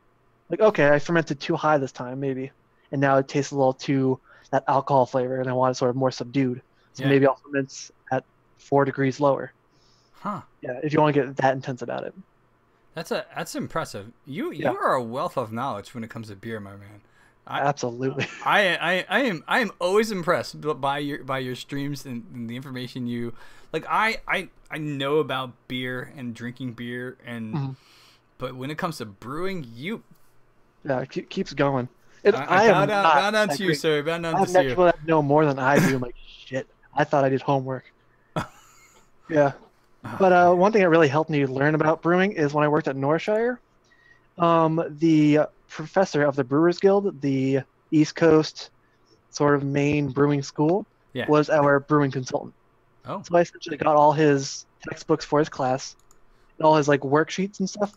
Like, okay, I fermented too high this time, maybe. And now it tastes a little too, that alcohol flavor, and I want it sort of more subdued. So maybe I'll ferment at 4 degrees lower. Huh. Yeah, if you want to get that intense about it. That's impressive. You are a wealth of knowledge when it comes to beer, my man. Absolutely. I am always impressed by your streams and the information you like. I know about beer and drinking beer but when it comes to brewing, it keeps going. I bow down to you, sir. Bow down to you. I have people that know more than I do. I'm like, shit, I thought I did homework. Yeah. But one thing that really helped me learn about brewing is when I worked at Northshire, the professor of the Brewers Guild, the East Coast sort of main brewing school, was our brewing consultant. Oh. So I essentially got all his textbooks for his class, and all his like worksheets and stuff,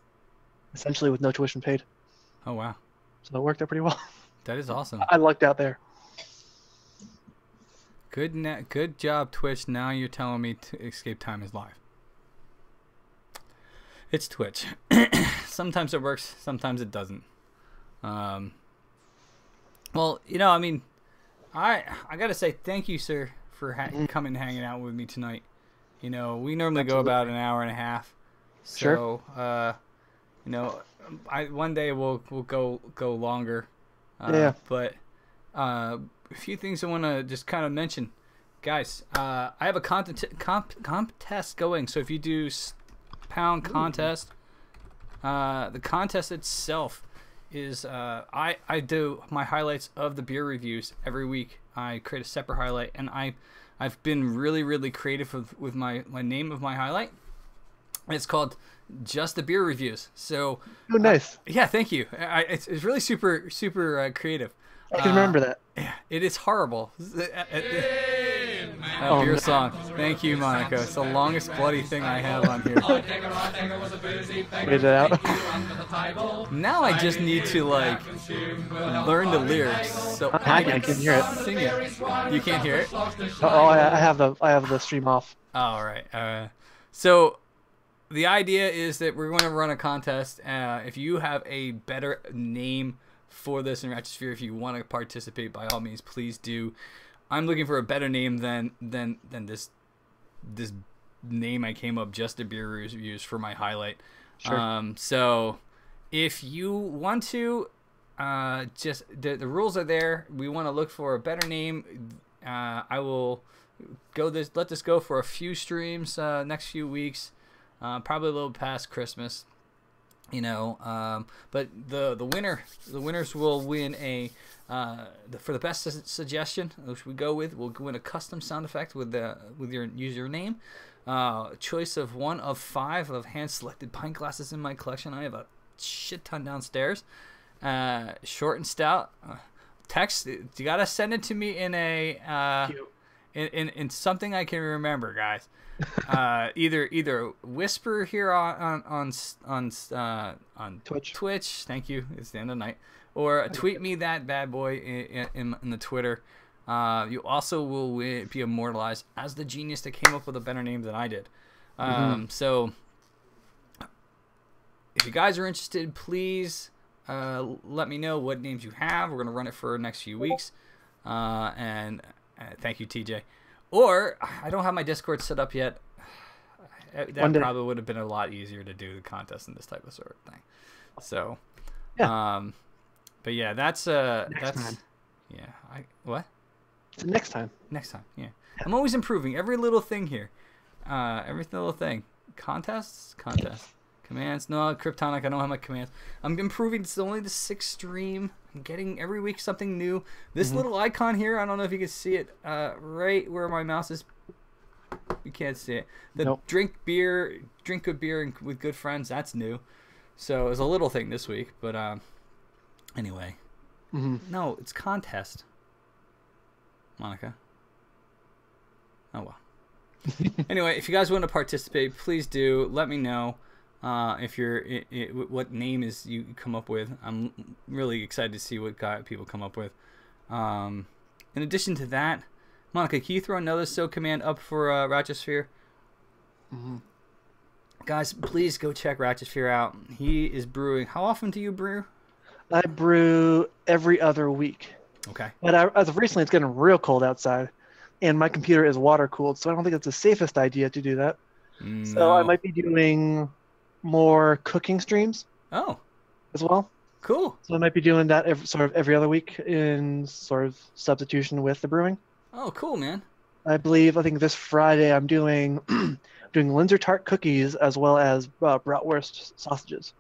essentially with no tuition paid. Oh, wow. So it worked out pretty well. That is awesome. I lucked out there. Good job, Twitch. Now you're telling me Escape Time is live. It's Twitch. Sometimes it works, sometimes it doesn't. Well, I mean, I gotta say thank you, sir, for coming and hanging out with me tonight. We normally go about an hour and a half. So, sure. One day we'll go longer. But a few things I want to just kind of mention, guys. I have a contest going. So if you do pound contest, the contest itself is I do my highlights of the beer reviews every week. I create a separate highlight, and I've been really creative with my name of my highlight. It's called Just the Beer Reviews. So nice. Yeah, thank you. It's really super creative. I can remember that. Yeah, it is horrible. Beer song. Thank you, Monica. It's the longest bloody thing I have on here. Get it out. Now I just need to learn the lyrics so I can hear it. Sing it. You can't hear it? Oh, I have the stream off. All right. So the idea is that we're going to run a contest. If you have a better name for this in Ratchetsphere, if you want to participate, by all means, please do. I'm looking for a better name than this name I came up, Just the Beer Reviews, for my highlight. Sure. So if you want to, just the rules are there. We want to look for a better name. I will let this go for a few streams next few weeks, probably a little past Christmas. But the winners will win for the best suggestion, which we'll win a custom sound effect with your username. Choice of 1 of 5 of hand selected pint glasses in my collection. I have a shit ton downstairs. Short and stout. Text. You gotta send it to me in a in something I can remember, guys. Either whisper here on Twitch. Thank you. It's the end of the night. Or tweet me that bad boy in the Twitter. You also will be immortalized as the genius that came up with a better name than I did. So if you guys are interested, please let me know what names you have. We're gonna run it for the next few weeks. And thank you, TJ. Or I don't have my Discord set up yet. That probably would have been a lot easier to do the contest and this type of sort of thing. So, yeah. But yeah, that's next time. Yeah. What? Next time. Next time. Yeah. I'm always improving every little thing here. Every little thing. Contests. Commands. No, Kryptonic. I don't have my commands. I'm improving. It's only the 6th stream. I'm getting every week something new. This little icon here, I don't know if you can see it right where my mouse is. You can't see it. The drink good beer with good friends, that's new. So it's a little thing this week. But anyway. No, it's contest. Monica. Oh, well. Anyway, if you guys want to participate, please do. Let me know. If you're what name is you come up with. I'm really excited to see what people come up with. In addition to that, Monica, can you throw another SO command up for Ratchosphere? Guys, please go check Ratchosphere out. He is brewing. How often do you brew? I brew every other week. Okay. But as of recently, it's getting real cold outside, and my computer is water cooled, so I don't think it's the safest idea to do that. No. So I might be doing more cooking streams. Oh, as well. Cool. So I might be doing that every other week in sort of substitution with the brewing. Oh, cool, man. I think this Friday I'm doing Linzer tart cookies as well as bratwurst sausages.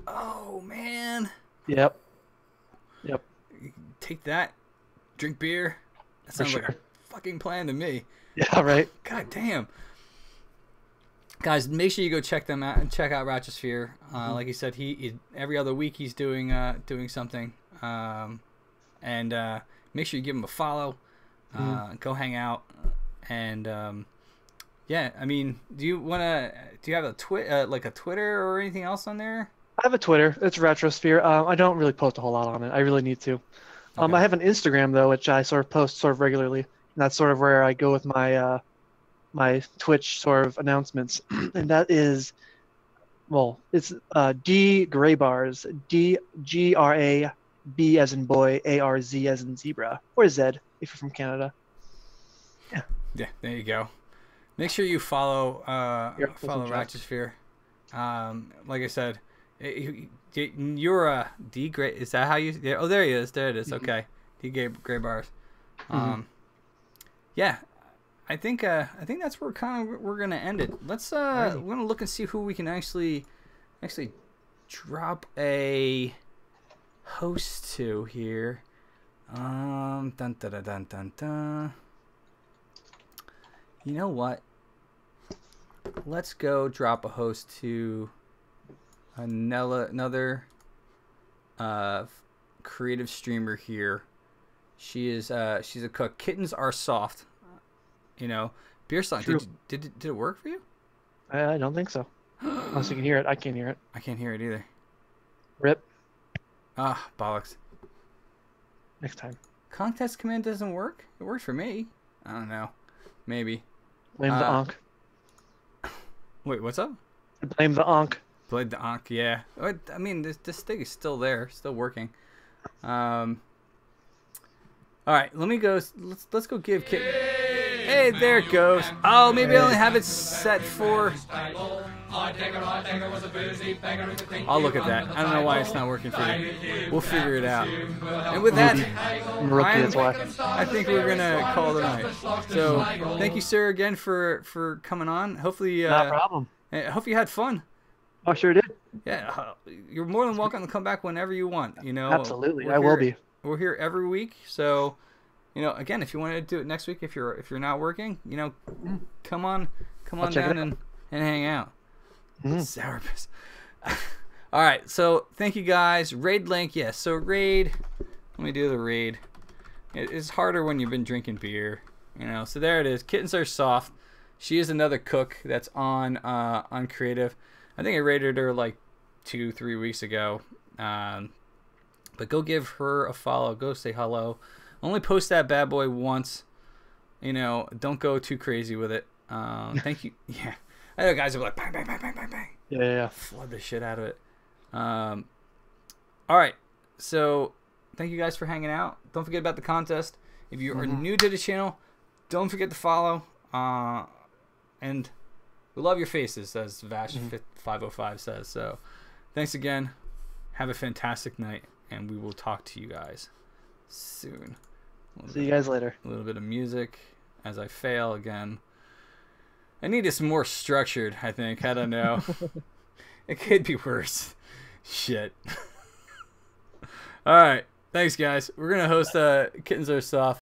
Oh man. Yep. Take that. Drink beer. That sounds like a fucking plan to me. Yeah, right. God damn. Guys, make sure you go check them out and check out Ratchosphere. Like he said, every other week he's doing something. And make sure you give him a follow. Go hang out. And yeah, I mean, do you have a Twitter or anything else on there? I have a Twitter. It's Retrosphere. I don't really post a whole lot on it. I really need to. Okay. I have an Instagram though, which I sort of post sort of regularly. And that's sort of where I go with my my Twitch sort of announcements, and that is, it's D Gray Bars, DGRAB as in boy, ARZ as in zebra, or Z if you're from Canada. Yeah. Yeah, there you go. Make sure you follow Ratchosphere. Like I said, you're a D Gray. Is that how you? Yeah, oh, there he is. There it is. Okay, D Gray Bars. Yeah. I think that's where we're gonna end it. Let's we're gonna look and see who we can actually drop a host to here. Dun dun dun dun dun dun. You know what? Let's go drop a host to another creative streamer here. She's a cook. Kittens are soft. You know, beer song. Did it work for you? I don't think so. Unless you can hear it, I can't hear it. I can't hear it either. Rip. Ah, bollocks. Next time. Contest command doesn't work. It works for me. I don't know. Maybe. Blame the onk. Wait, what's up? Blame the onk. Blame the onk. Yeah. I mean, this thing is still there, still working. All right, let me go. Let's go give Kit. Hey, there it goes. Oh, maybe I only have it set for. I'll look at that. I don't know why it's not working for you. We'll figure it out. And with that, I think we're gonna call it a night. So, thank you, sir, again for coming on. Hopefully, no problem. I hope you had fun. Oh, sure did. Yeah, you're more than welcome to come back whenever you want. You know. Absolutely, I will be. We're here every week, so. You know, again, if you want to do it next week, if you're not working, you know, come on down and hang out. Sour piss. All right, so thank you guys. Raid link, yes. So raid, let me do the raid. It's harder when you've been drinking beer, you know. So there it is. Kittens Are Soft. She is another cook that's on Creative. I think I rated her like 2-3 weeks ago. But go give her a follow. Go say hello. Only post that bad boy once. You know, don't go too crazy with it. Thank you. Yeah, I know guys are like bang, bang, bang, bang, bang, bang. Yeah. Flood the shit out of it. All right, so thank you guys for hanging out. Don't forget about the contest. If you are new to the channel, don't forget to follow. And we love your faces, as Vash505 says. So thanks again. Have a fantastic night, and we will talk to you guys soon. See you guys later. A little bit of music as I fail again. I need this more structured, I think. I don't know. It could be worse. Shit. All right. Thanks, guys. We're going to host Kittens Are Soft.